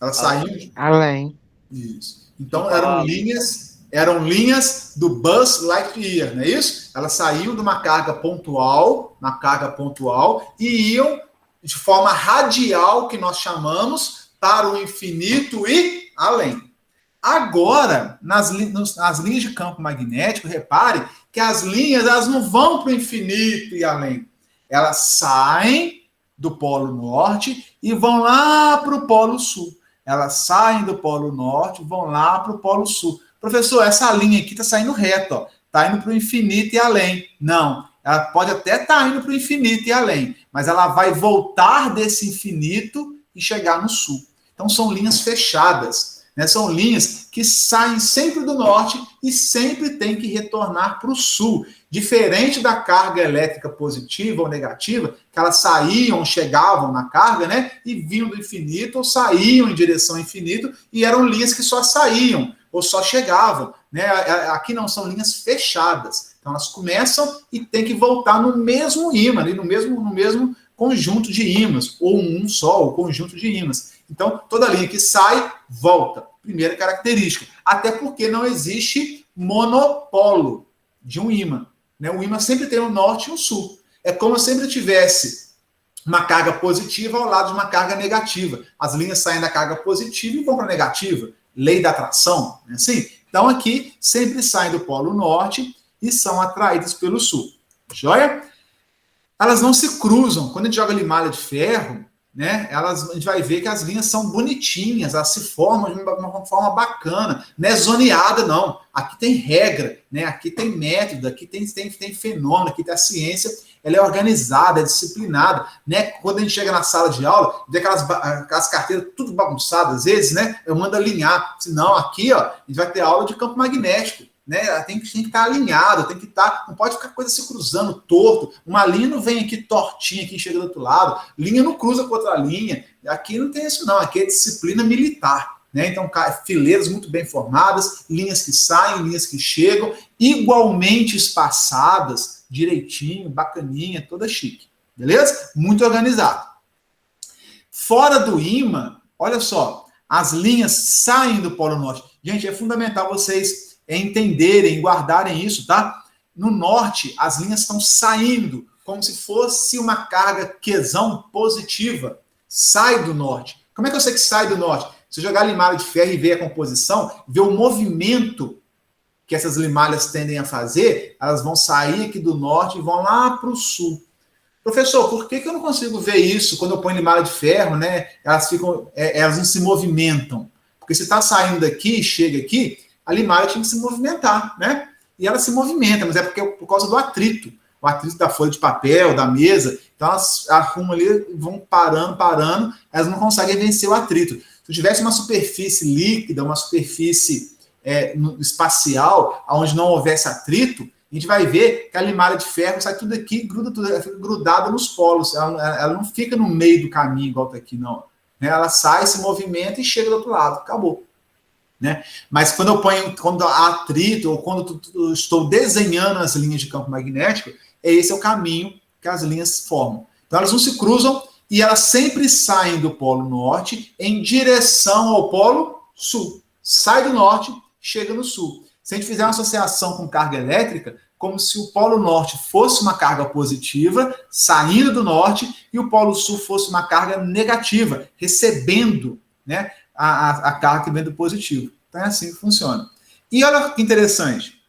Speaker 1: Elas saíam...
Speaker 9: Além.
Speaker 1: Isso. Então eram linhas do Buzz Lightyear, não é isso? Elas saíam de uma carga pontual, e iam de forma radial, que nós chamamos, para o infinito e além. Agora, nas linhas de campo magnético, repare que as linhas elas não vão para o infinito e além. Elas saem do Polo Norte e vão lá para o Polo Sul. Elas saem do Polo Norte e vão lá para o Polo Sul. Professor, essa linha aqui está saindo reto, está indo para o infinito e além. Não, ela pode até estar indo para o infinito e além, mas ela vai voltar desse infinito e chegar no sul. Então, são linhas fechadas. né? São linhas que saem sempre do norte e sempre tem que retornar para o sul. Diferente da carga elétrica positiva ou negativa, que elas saíam, chegavam na carga, né? E vinham do infinito ou saíam em direção ao infinito e eram linhas que só saíam ou só chegavam, né? Aqui não, são linhas fechadas. Então elas começam e tem que voltar no mesmo ímã, no mesmo conjunto de ímãs, ou um só, o conjunto de ímãs. Então, toda linha que sai, volta. Primeira característica. Até porque não existe monopolo de um ímã, né? O ímã sempre tem um norte e um sul. É como se sempre tivesse uma carga positiva ao lado de uma carga negativa. As linhas saem da carga positiva e vão para a negativa. Lei da atração, né? Assim? Então, aqui, sempre saem do polo norte e são atraídas pelo sul. Joia? Elas não se cruzam. Quando a gente joga limalha de ferro, né, a gente vai ver que as linhas são bonitinhas, elas se formam de uma forma bacana. Não é zoneada, não. Aqui tem regra, né? Aqui tem método, aqui tem fenômeno, aqui tem a ciência, ela é organizada, é disciplinada. Né? Quando a gente chega na sala de aula, vê aquelas carteiras tudo bagunçadas, às vezes, né? Eu mando alinhar. Senão, aqui, ó, a gente vai ter aula de campo magnético. Né? Tem que estar alinhado, tem que estar, não pode ficar coisa se cruzando torto. Uma linha não vem aqui tortinha, aqui chega do outro lado, linha não cruza com outra linha. Aqui não tem isso, não. Aqui é disciplina militar. Né? Então, fileiras muito bem formadas, linhas que saem, linhas que chegam, igualmente espaçadas, direitinho, bacaninha, toda chique. Beleza? Muito organizado. Fora do ímã, olha só, as linhas saem do Polo Norte. Gente, é fundamental vocês entenderem, guardarem isso, tá? No norte, as linhas estão saindo, como se fosse uma carga Qzão positiva. Sai do norte. Como é que eu sei que sai do norte? Se eu jogar limalha de ferro e ver a composição, ver o movimento que essas limalhas tendem a fazer, elas vão sair aqui do norte e vão lá para o sul. Professor, por que eu não consigo ver isso quando eu ponho limalha de ferro, né? Elas não se movimentam. Porque se está saindo daqui, chega aqui, a limalha tinha que se movimentar, né? E ela se movimenta, mas é porque por causa do atrito. O atrito da folha de papel, da mesa. Então elas arrumam ali, vão parando, elas não conseguem vencer o atrito. Se eu tivesse uma superfície líquida, uma superfície espacial, onde não houvesse atrito, a gente vai ver que a limalha de ferro sai tudo aqui, gruda tudo, ela fica grudada nos polos. Ela não fica no meio do caminho, igual está aqui, não. Ela sai, se movimenta e chega do outro lado. Acabou. Né? Mas quando há atrito, ou quando eu estou desenhando as linhas de campo magnético, esse é o caminho que as linhas formam. Então elas não se cruzam e elas sempre saem do polo norte em direção ao polo sul. Sai do norte, chega no sul. Se a gente fizer uma associação com carga elétrica, como se o polo norte fosse uma carga positiva, saindo do norte, e o polo sul fosse uma carga negativa, recebendo, né, a carga que vem do positivo. Então é assim que funciona. E olha que interessante.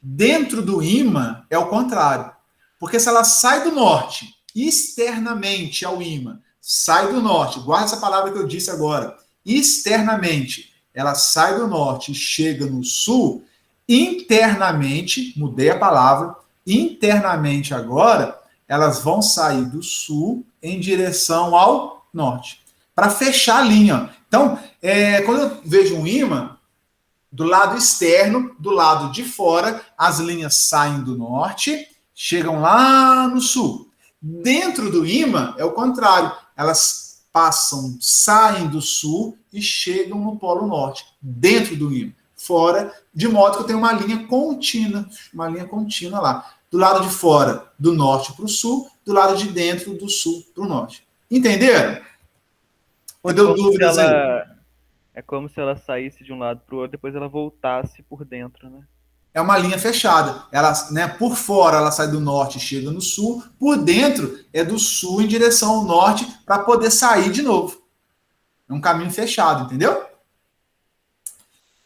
Speaker 1: Dentro do ímã é o contrário. Porque se ela sai do norte, externamente ao ímã, sai do norte, guarda essa palavra que eu disse agora, externamente, ela sai do norte e chega no sul, internamente, mudei a palavra, internamente agora, elas vão sair do sul em direção ao norte. Para fechar a linha. Então, quando eu vejo um ímã, do lado externo, do lado de fora, as linhas saem do norte, chegam lá no sul. Dentro do ímã, é o contrário. Elas saem do sul e chegam no polo norte. Dentro do ímã. Fora, de modo que eu tenho uma linha contínua lá. Do lado de fora, do norte para o sul, do lado de dentro, do sul para o norte. Entenderam? Ou deu dúvidas aí?
Speaker 3: É como se ela saísse de um lado para o outro, depois ela voltasse por dentro, né?
Speaker 1: É uma linha fechada. Ela, né, por fora ela sai do norte e chega no sul, por dentro é do sul em direção ao norte para poder sair de novo. É um caminho fechado, entendeu?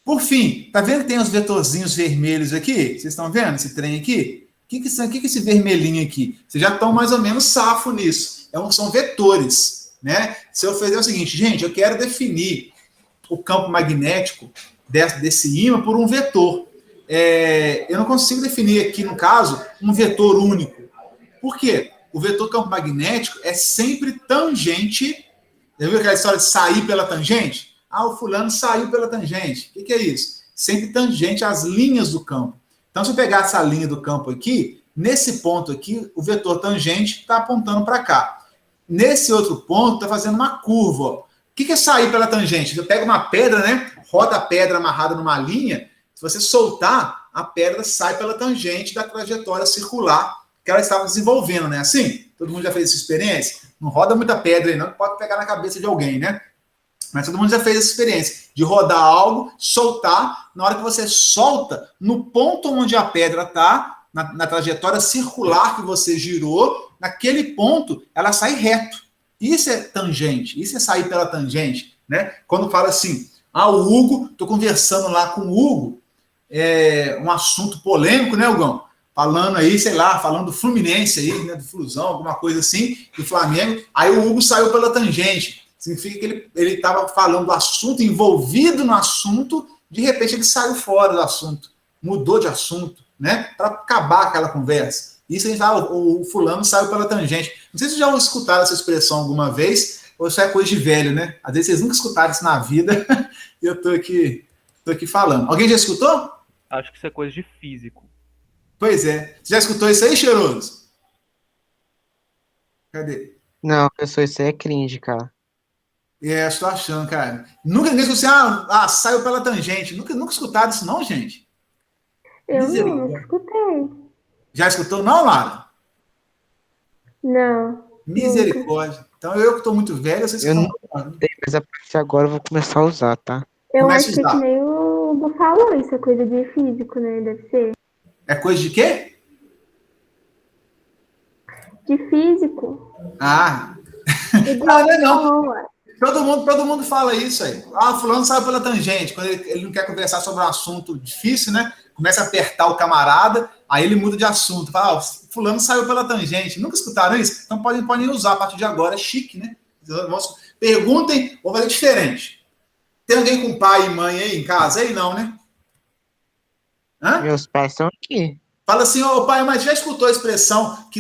Speaker 1: Por fim, tá vendo que tem os vetorzinhos vermelhos aqui? Vocês estão vendo esse trem aqui? O que é esse vermelhinho aqui? Vocês já estão mais ou menos safo nisso. São vetores. Né? Se eu fizer o seguinte, gente, eu quero definir o campo magnético desse ímã por um vetor. Eu não consigo definir aqui, no caso, um vetor único. Por quê? O vetor campo magnético é sempre tangente. Já viu aquela história de sair pela tangente? Ah, o fulano saiu pela tangente. O que é isso? Sempre tangente às linhas do campo. Então, se eu pegar essa linha do campo aqui, nesse ponto aqui, o vetor tangente está apontando para cá. Nesse outro ponto, está fazendo uma curva. Ó. O que é sair pela tangente? Eu pego uma pedra, né? Roda a pedra amarrada numa linha. Se você soltar, a pedra sai pela tangente da trajetória circular que ela estava desenvolvendo, né? Assim, todo mundo já fez essa experiência? Não roda muita pedra aí, não, que pode pegar na cabeça de alguém, né? Mas todo mundo já fez essa experiência de rodar algo, soltar. Na hora que você solta, no ponto onde a pedra está, na trajetória circular que você girou, naquele ponto, ela sai reto. Isso é tangente, isso é sair pela tangente, né? Quando fala assim, o Hugo, estou conversando lá com o Hugo, um assunto polêmico, né, Hugão? Falando aí, sei lá, falando do Fluminense aí, né, do Flusão, alguma coisa assim, do Flamengo. Aí o Hugo saiu pela tangente. Significa que ele estava falando do assunto, envolvido no assunto, de repente ele saiu fora do assunto, mudou de assunto, né? Para acabar aquela conversa. Isso a gente fala, o fulano saiu pela tangente. Não sei se vocês já escutaram essa expressão alguma vez, ou isso é coisa de velho, né? Às vezes vocês nunca escutaram isso na vida, e eu estou aqui falando. Alguém já escutou?
Speaker 3: Acho que isso é coisa de físico.
Speaker 1: Pois é. Você já escutou isso aí, Cheiroso? Cadê?
Speaker 9: Não, pessoal, isso aí é cringe, cara.
Speaker 1: Estou achando, cara. Nunca ninguém escutou assim, saiu pela tangente. Nunca escutaram isso, não, gente?
Speaker 4: Eu não escutei.
Speaker 1: Já escutou, não, Lara?
Speaker 4: Não.
Speaker 1: Misericórdia. Nunca. Então eu que estou muito velho, vocês
Speaker 9: Eu não sei, mas a partir de agora eu vou começar a usar, tá?
Speaker 4: Eu acho que nem o Hugo falou, isso é coisa de físico, né? Deve ser.
Speaker 1: É coisa de quê?
Speaker 4: De físico.
Speaker 1: Não. Todo mundo fala isso aí. Fulano saiu pela tangente. Quando ele não quer conversar sobre um assunto difícil, né? Começa a apertar o camarada, aí ele muda de assunto. Fala, fulano saiu pela tangente. Nunca escutaram isso? Então podem usar a partir de agora. É chique, né? Perguntem, vou fazer diferente. Tem alguém com pai e mãe aí em casa? Aí não, né?
Speaker 9: Meus pais estão aqui.
Speaker 1: Fala assim, pai, mas já escutou a expressão que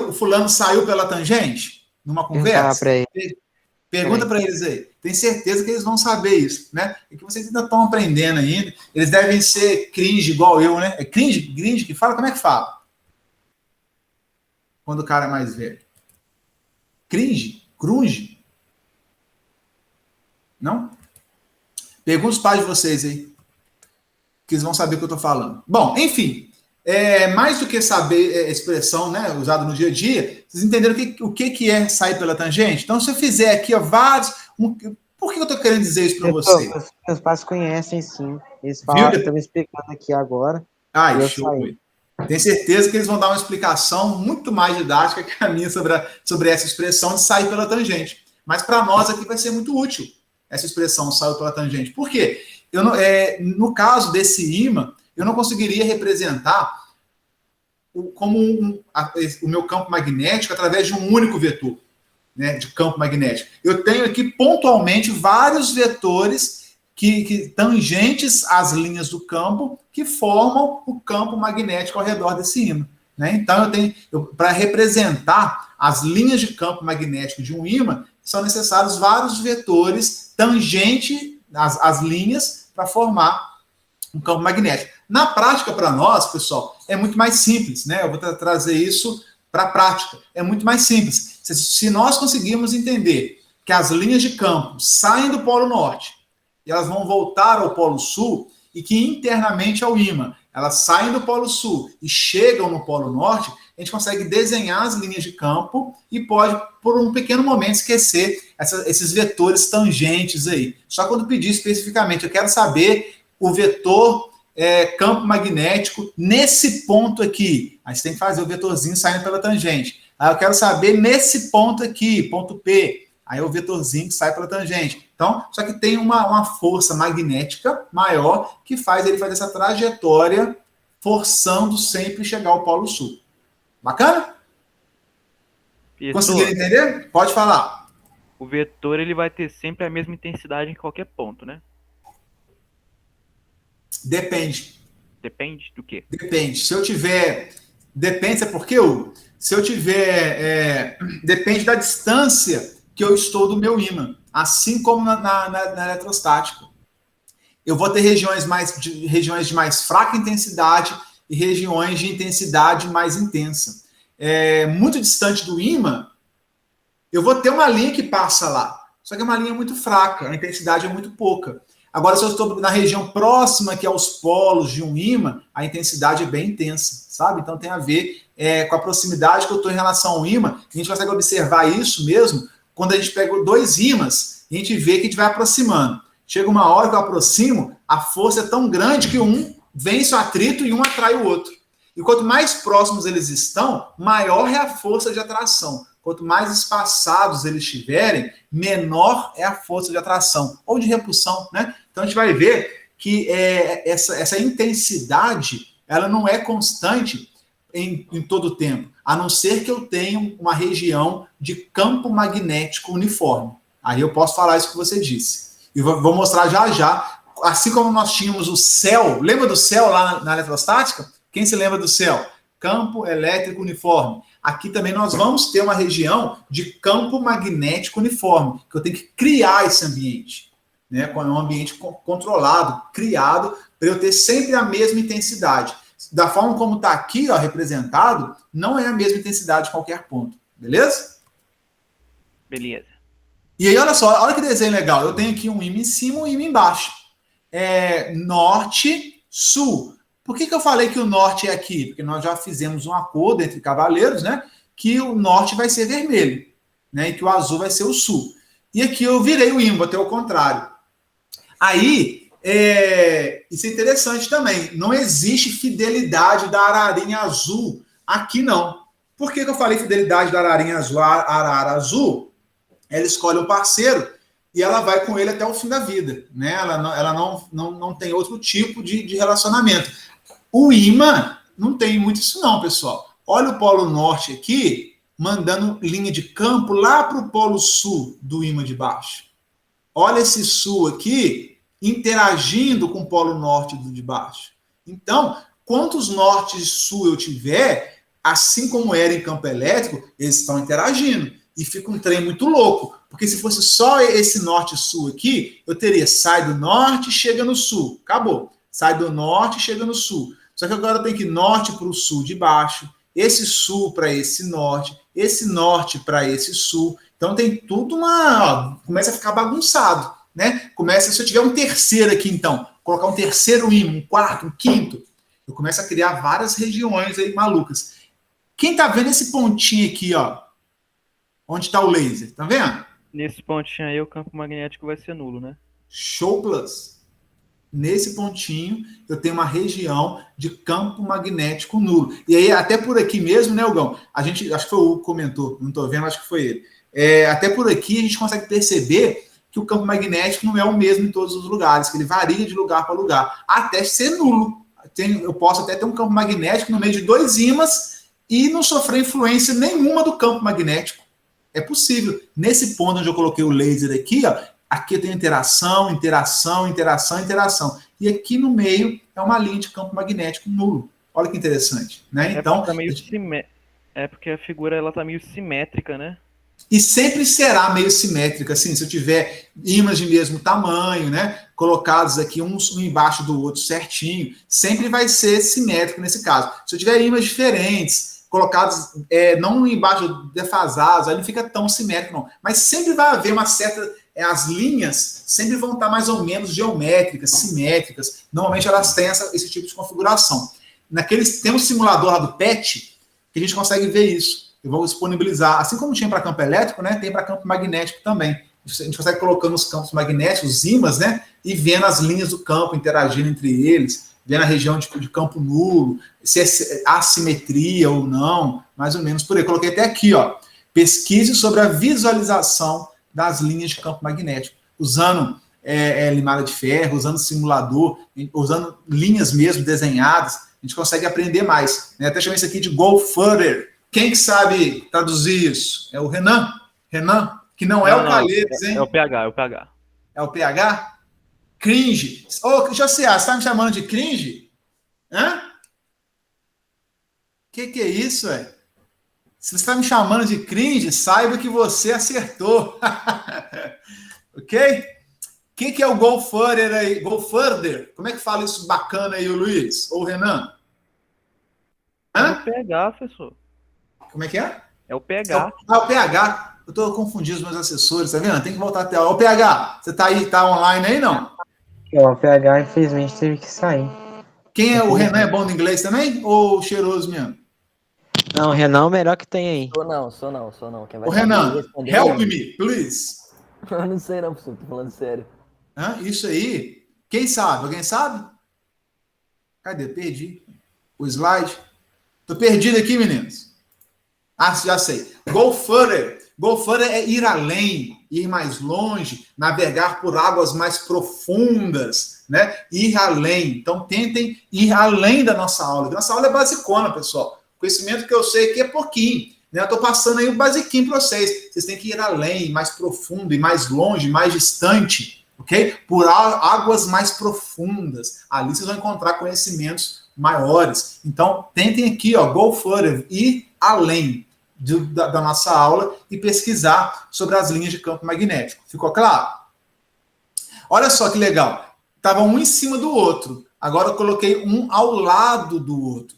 Speaker 1: o fulano saiu pela tangente? Numa conversa? Pergunta para eles aí. Tenho certeza que eles vão saber isso, né? E que vocês ainda estão aprendendo ainda. Eles devem ser cringe igual eu, né? É cringe que fala? Como é que fala? Quando o cara é mais velho. Grunge? Não? Pergunta os pais de vocês aí. Que eles vão saber o que eu estou falando. Bom, enfim. Mais do que saber a expressão, né, usada no dia a dia, vocês entenderam o que é sair pela tangente? Então, se eu fizer aqui vários... Por que eu estou querendo dizer isso para você?
Speaker 9: Meus pais conhecem, sim. Eles falam, estão me explicando aqui agora.
Speaker 1: Show. Tenho certeza que eles vão dar uma explicação muito mais didática que a minha sobre essa expressão de sair pela tangente. Mas para nós aqui vai ser muito útil essa expressão, saiu pela tangente. Por quê? No caso desse ímã, eu não conseguiria representar como o meu campo magnético através de um único vetor, né, de campo magnético. Eu tenho aqui pontualmente vários vetores que tangentes às linhas do campo que formam o campo magnético ao redor desse ímã. Né? Então, para representar as linhas de campo magnético de um ímã, são necessários vários vetores tangentes às linhas para formar um campo magnético. Na prática, para nós, pessoal, é muito mais simples, né? Eu vou trazer isso para a prática. É muito mais simples. Se nós conseguirmos entender que as linhas de campo saem do Polo Norte e elas vão voltar ao Polo Sul, e que internamente ao ímã elas saem do Polo Sul e chegam no Polo Norte, a gente consegue desenhar as linhas de campo e pode, por um pequeno momento, esquecer esses vetores tangentes aí. Só quando pedir especificamente, eu quero saber o vetor campo magnético nesse ponto aqui. Aí você tem que fazer o vetorzinho saindo pela tangente. Aí eu quero saber nesse ponto aqui, ponto P. Aí é o vetorzinho que sai pela tangente. Então, só que tem uma força magnética maior que faz ele fazer essa trajetória forçando sempre chegar ao Polo Sul. Bacana? Conseguiram entender? Pode falar.
Speaker 3: O vetor ele vai ter sempre a mesma intensidade em qualquer ponto, né?
Speaker 1: Depende.
Speaker 3: Depende do quê?
Speaker 1: Depende. Se eu tiver... Depende, sabe por quê, Hugo? Se eu tiver... Depende da distância que eu estou do meu ímã. assim como na eletrostática. Eu vou ter regiões de mais fraca intensidade e regiões de intensidade mais intensa. Muito distante do ímã, eu vou ter uma linha que passa lá. Só que é uma linha muito fraca, a intensidade é muito pouca. Agora, se eu estou na região próxima, que é os polos de um ímã, a intensidade é bem intensa, sabe? Então tem a ver com a proximidade que eu estou em relação ao ímã. A gente consegue observar isso mesmo quando a gente pega dois ímãs e a gente vê que a gente vai aproximando. Chega uma hora que eu aproximo, a força é tão grande que um vence o atrito e um atrai o outro. E quanto mais próximos eles estão, maior é a força de atração. Quanto mais espaçados eles estiverem, menor é a força de atração, ou de repulsão, né? Então a gente vai ver que essa intensidade, ela não é constante em todo o tempo, a não ser que eu tenha uma região de campo magnético uniforme. Aí eu posso falar isso que você disse. E vou mostrar já. Assim como nós tínhamos o céu, lembra do céu lá na eletrostática? Quem se lembra do céu? Campo elétrico uniforme. Aqui também nós vamos ter uma região de campo magnético uniforme, que eu tenho que criar esse ambiente, né? É um ambiente controlado, criado, para eu ter sempre a mesma intensidade. Da forma como está aqui, ó, representado, não é a mesma intensidade em qualquer ponto. Beleza?
Speaker 3: Beleza.
Speaker 1: E aí, olha só, olha que desenho legal. Eu tenho aqui um ímã em cima e um ímã embaixo. Norte, sul. Por que eu falei que o norte é aqui? Porque nós já fizemos um acordo entre cavaleiros, né? Que o norte vai ser vermelho, né? E que o azul vai ser o sul. E aqui eu virei o ímã, botei o contrário. Aí, isso é interessante também. Não existe fidelidade da ararinha azul aqui, não. Por que eu falei fidelidade da ararinha azul? A arara azul, ela escolhe um parceiro e ela vai com ele até o fim da vida, né? Ela não tem outro tipo de relacionamento. O ímã não tem muito isso não, pessoal. Olha o polo norte aqui, mandando linha de campo lá para o polo sul do ímã de baixo. Olha esse sul aqui, interagindo com o polo norte do de baixo. Então, quantos norte e sul eu tiver, assim como era em campo elétrico, eles estão interagindo. E fica um trem muito louco. Porque se fosse só esse norte e sul aqui, eu teria sai do norte e chega no sul. Acabou. Sai do norte e chega no sul. Só que agora eu tenho que ir norte para o sul de baixo, esse sul para esse norte para esse sul. Então tem tudo começa a ficar bagunçado, né? Se eu tiver um terceiro aqui, então, colocar um terceiro ímã, um quarto, um quinto, eu começo a criar várias regiões aí malucas. Quem tá vendo esse pontinho aqui, ó? Onde está o laser? Tá vendo?
Speaker 3: Nesse pontinho aí, o campo magnético vai ser nulo, né?
Speaker 1: Show plus. Nesse pontinho, eu tenho uma região de campo magnético nulo. E aí, até por aqui mesmo, né, Hugão? Acho que foi o Hugo que comentou, não estou vendo, acho que foi ele. Até por aqui, a gente consegue perceber que o campo magnético não é o mesmo em todos os lugares, que ele varia de lugar para lugar, até ser nulo. Eu posso até ter um campo magnético no meio de dois ímãs e não sofrer influência nenhuma do campo magnético. É possível. Nesse ponto onde eu coloquei o laser aqui, ó, aqui eu tenho interação. E aqui no meio é uma linha de campo magnético nulo. Olha que interessante, né? Então,
Speaker 3: porque a figura ela tá meio simétrica, né?
Speaker 1: E sempre será meio simétrica, assim, se eu tiver ímãs de mesmo tamanho, né? Colocados aqui um embaixo do outro certinho, sempre vai ser simétrico nesse caso. Se eu tiver ímãs diferentes, colocados não embaixo defasados, aí não fica tão simétrico, não. Mas sempre vai haver uma certa... as linhas sempre vão estar mais ou menos geométricas, simétricas. Normalmente elas têm esse tipo de configuração. Tem um simulador lá do PET que a gente consegue ver isso. Eu vou disponibilizar, assim como tinha para campo elétrico, né, tem para campo magnético também. A gente consegue colocando os campos magnéticos, os ímãs, né, e vendo as linhas do campo interagindo entre eles, vendo a região de campo nulo, se é assimetria ou não, mais ou menos por aí. Coloquei até aqui, ó, pesquise sobre a visualização das linhas de campo magnético, usando limada de ferro, usando simulador, usando linhas mesmo desenhadas, a gente consegue aprender mais. Né? Até chamei isso aqui de Go Further. Quem que sabe traduzir isso? É o Renan? Renan, que não é o Calheiros, hein?
Speaker 3: É o PH.
Speaker 1: É o PH? Cringe. Ô, José, você está me chamando de cringe? Hã? Que é isso, velho? Se você está me chamando de cringe, saiba que você acertou. ok? O que é o Go Further aí? Go Further? Como é que fala isso bacana aí, o Luiz? Ou o Renan?
Speaker 3: É o
Speaker 1: Hã?
Speaker 3: PH, professor.
Speaker 1: Como é que é?
Speaker 3: É o PH.
Speaker 1: Ah, o PH. Eu tô confundindo os meus assessores, tá vendo? Tem que voltar até lá. Ô, PH, você tá aí, tá online aí, não?
Speaker 2: O PH, infelizmente, teve que sair.
Speaker 1: Quem é? O Renan é bom no inglês também? Ou cheiroso mesmo?
Speaker 9: Não, o Renan é o melhor que tem aí.
Speaker 10: Sou não. Quem vai
Speaker 1: Ô, Renan,
Speaker 10: responder
Speaker 1: help
Speaker 10: é
Speaker 1: me, please.
Speaker 10: eu não sei não, professor, tô falando sério.
Speaker 1: Hã? Isso aí. Quem sabe? Alguém sabe? Cadê? Perdi o slide. Tô perdido aqui, meninos. Ah, já sei. Go further. Go further é ir além, ir mais longe, navegar por águas mais profundas, né? Ir além. Então, tentem ir além da nossa aula. Nossa aula é basicona, pessoal. O conhecimento que eu sei aqui é pouquinho, né? Eu estou passando aí o basiquinho para vocês. Vocês têm que ir além, mais profundo e mais longe, mais distante, ok? Por águas mais profundas. Ali vocês vão encontrar conhecimentos maiores. Então, tentem aqui, ó, go further, ir além da nossa aula e pesquisar sobre as linhas de campo magnético. Ficou claro? Olha só que legal. Estava um em cima do outro. Agora eu coloquei um ao lado do outro.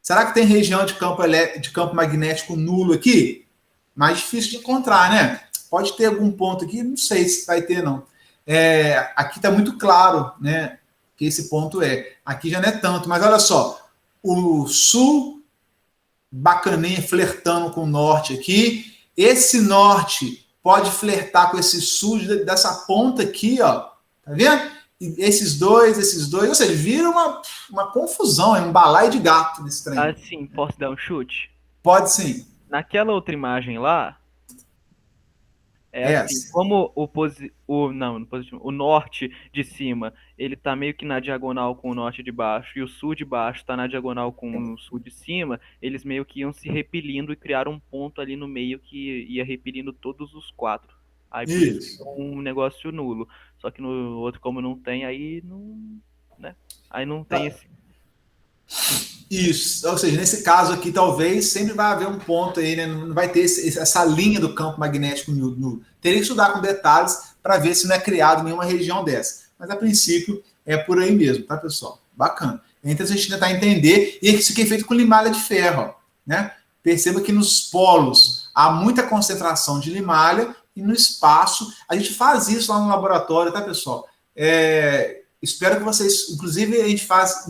Speaker 1: Será que tem região de campo magnético nulo aqui? Mais difícil de encontrar, né? Pode ter algum ponto aqui, não sei se vai ter, não. Aqui está muito claro, né? Que esse ponto é. Aqui já não é tanto, mas olha só. O sul bacaninha, flertando com o norte aqui. Esse norte pode flertar com esse sul dessa ponta aqui, ó. Tá vendo? E esses dois, ou seja, vira uma confusão, é um balaio de gato nesse trem.
Speaker 3: Assim, posso dar um chute?
Speaker 1: Pode sim.
Speaker 3: Naquela outra imagem lá, assim, como o norte de cima, ele tá meio que na diagonal com o norte de baixo, e o sul de baixo tá na diagonal com o sul de cima, eles meio que iam se repelindo e criaram um ponto ali no meio que ia repelindo todos os quatro. Aí por isso um negócio nulo. Só que no outro, como não tem, aí não, né? Aí não tem esse.
Speaker 1: Isso, ou seja, nesse caso aqui, talvez sempre vai haver um ponto aí, né? Não vai ter essa linha do campo magnético nulo. Teria que estudar com detalhes para ver se não é criado nenhuma região dessa. Mas a princípio é por aí mesmo, tá, pessoal? Bacana. Então a gente tentar entender, e isso aqui é feito com limalha de ferro, ó, né? Perceba que nos polos há muita concentração de limalha e no espaço a gente faz isso lá no laboratório, tá, pessoal? Espero que vocês, inclusive a gente faz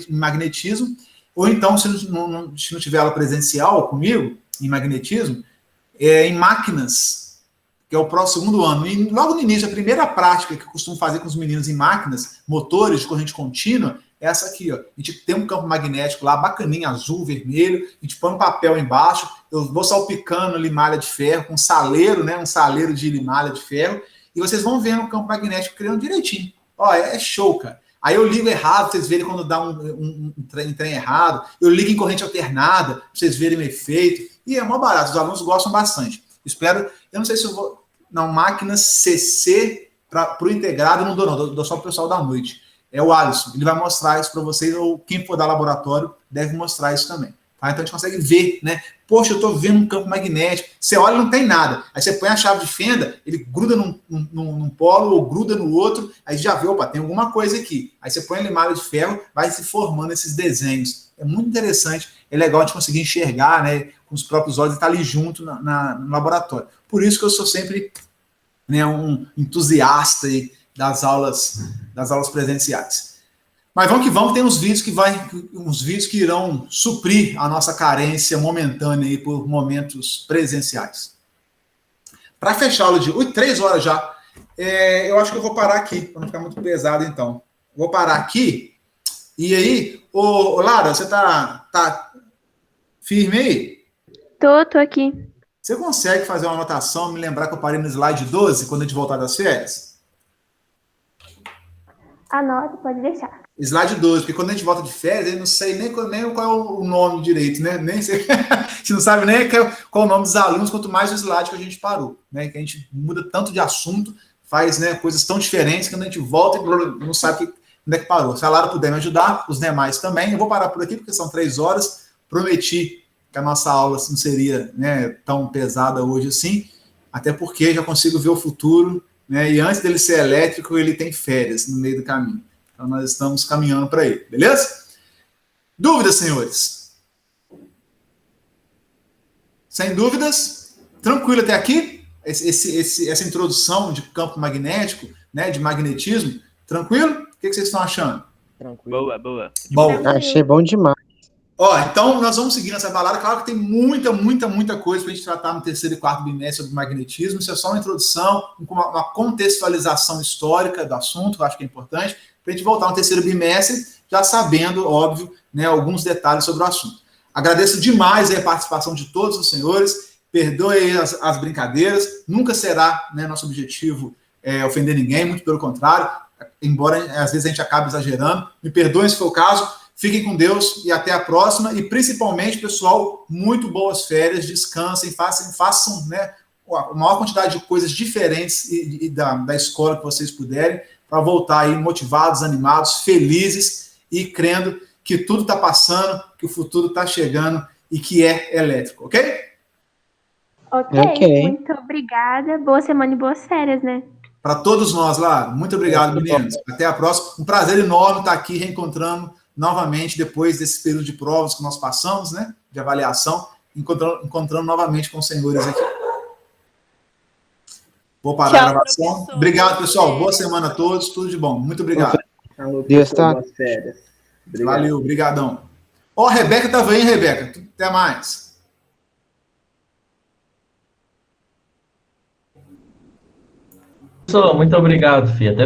Speaker 1: magnetismo. Ou então, se não tiver aula presencial comigo, em magnetismo, em máquinas, que é o segundo ano. E logo no início, a primeira prática que eu costumo fazer com os meninos em máquinas, motores de corrente contínua, é essa aqui, ó. A gente tem um campo magnético lá, bacaninho, azul, vermelho, a gente põe um papel embaixo, eu vou salpicando limalha de ferro, com saleiro, né? Um saleiro de limalha de ferro, e vocês vão vendo o campo magnético criando direitinho. Ó, é show, cara. Aí eu ligo errado, pra vocês verem quando dá um trem errado. Eu ligo em corrente alternada, pra vocês verem o efeito. E é mó barato, os alunos gostam bastante. Espero, eu não sei se eu vou... Não, máquinas CC para o integrado, eu não dou só pro pessoal da noite. É o Alisson, ele vai mostrar isso para vocês, ou quem for dar laboratório deve mostrar isso também. Tá? Então a gente consegue ver, né? Poxa, eu estou vendo um campo magnético. Você olha e não tem nada. Aí você põe a chave de fenda, ele gruda num polo ou gruda no outro, aí já vê, opa, tem alguma coisa aqui. Aí você põe a limalha de ferro, vai se formando esses desenhos. É muito interessante, é legal de conseguir enxergar, né, com os próprios olhos e estar ali junto no laboratório. Por isso que eu sou sempre, né, um entusiasta aí das aulas presenciais. Mas vamos que vamos, tem uns vídeos que irão suprir a nossa carência momentânea aí por momentos presenciais. Para fechar a aula de 3 horas já, eu acho que eu vou parar aqui, para não ficar muito pesado então. Vou parar aqui, e aí, ô Lara, você tá firme aí?
Speaker 4: Tô aqui.
Speaker 1: Você consegue fazer uma anotação, me lembrar que eu parei no slide 12, quando a gente voltar das férias?
Speaker 4: Anota, pode deixar.
Speaker 1: Slide 12, porque quando a gente volta de férias, eu não sei nem qual é o nome direito, né? Nem sei. A gente não sabe nem qual é o nome dos alunos, quanto mais o slide que a gente parou, né? Que a gente muda tanto de assunto, faz, né, coisas tão diferentes que quando a gente volta e não sabe onde é que parou. Se a Lara puder me ajudar, os demais também. Eu vou parar por aqui, porque são 3 horas. Prometi que a nossa aula não seria, né, tão pesada hoje assim, até porque já consigo ver o futuro né? E antes dele ser elétrico, ele tem férias no meio do caminho. Então nós estamos caminhando para ele, beleza? Dúvidas, senhores? Sem dúvidas? Tranquilo até aqui? Essa introdução de campo magnético, né, de magnetismo, tranquilo? O que vocês estão achando?
Speaker 10: Tranquilo.
Speaker 3: Boa, boa.
Speaker 1: Bom,
Speaker 2: Achei bom demais.
Speaker 1: ó, então nós vamos seguir nessa balada. Claro que tem muita coisa para a gente tratar no terceiro e quarto bimestre sobre magnetismo. Isso é só uma introdução, uma contextualização histórica do assunto, que eu acho que é importante, para a gente voltar no terceiro bimestre, já sabendo, óbvio, né, alguns detalhes sobre o assunto. Agradeço demais a participação de todos os senhores. Perdoe as brincadeiras. Nunca será, né, nosso objetivo ofender ninguém, muito pelo contrário, embora às vezes a gente acabe exagerando. Me perdoem se for o caso. Fiquem com Deus e até a próxima. E principalmente, pessoal, muito boas férias, descansem, façam, né, a maior quantidade de coisas diferentes da escola que vocês puderem, para voltar aí motivados, animados, felizes e crendo que tudo está passando, que o futuro está chegando e que é elétrico, ok?
Speaker 4: Ok, muito obrigada. Boa semana e boas férias, né?
Speaker 1: Para todos nós lá, muito obrigado, meninos. Até a próxima. Um prazer enorme estar aqui reencontrando novamente depois desse período de provas que nós passamos, né? De avaliação, encontrando novamente com os senhores aqui. Vou parar a gravação.
Speaker 11: Professor.
Speaker 1: Obrigado, pessoal. Boa semana a todos. Tudo de bom. Muito obrigado.
Speaker 2: Deus tá.
Speaker 7: Boas férias. Obrigado.
Speaker 1: Valeu, obrigadão. Ó, a Rebeca estava aí, hein, Rebeca? Até mais.
Speaker 8: Professor, muito obrigado, filho. Até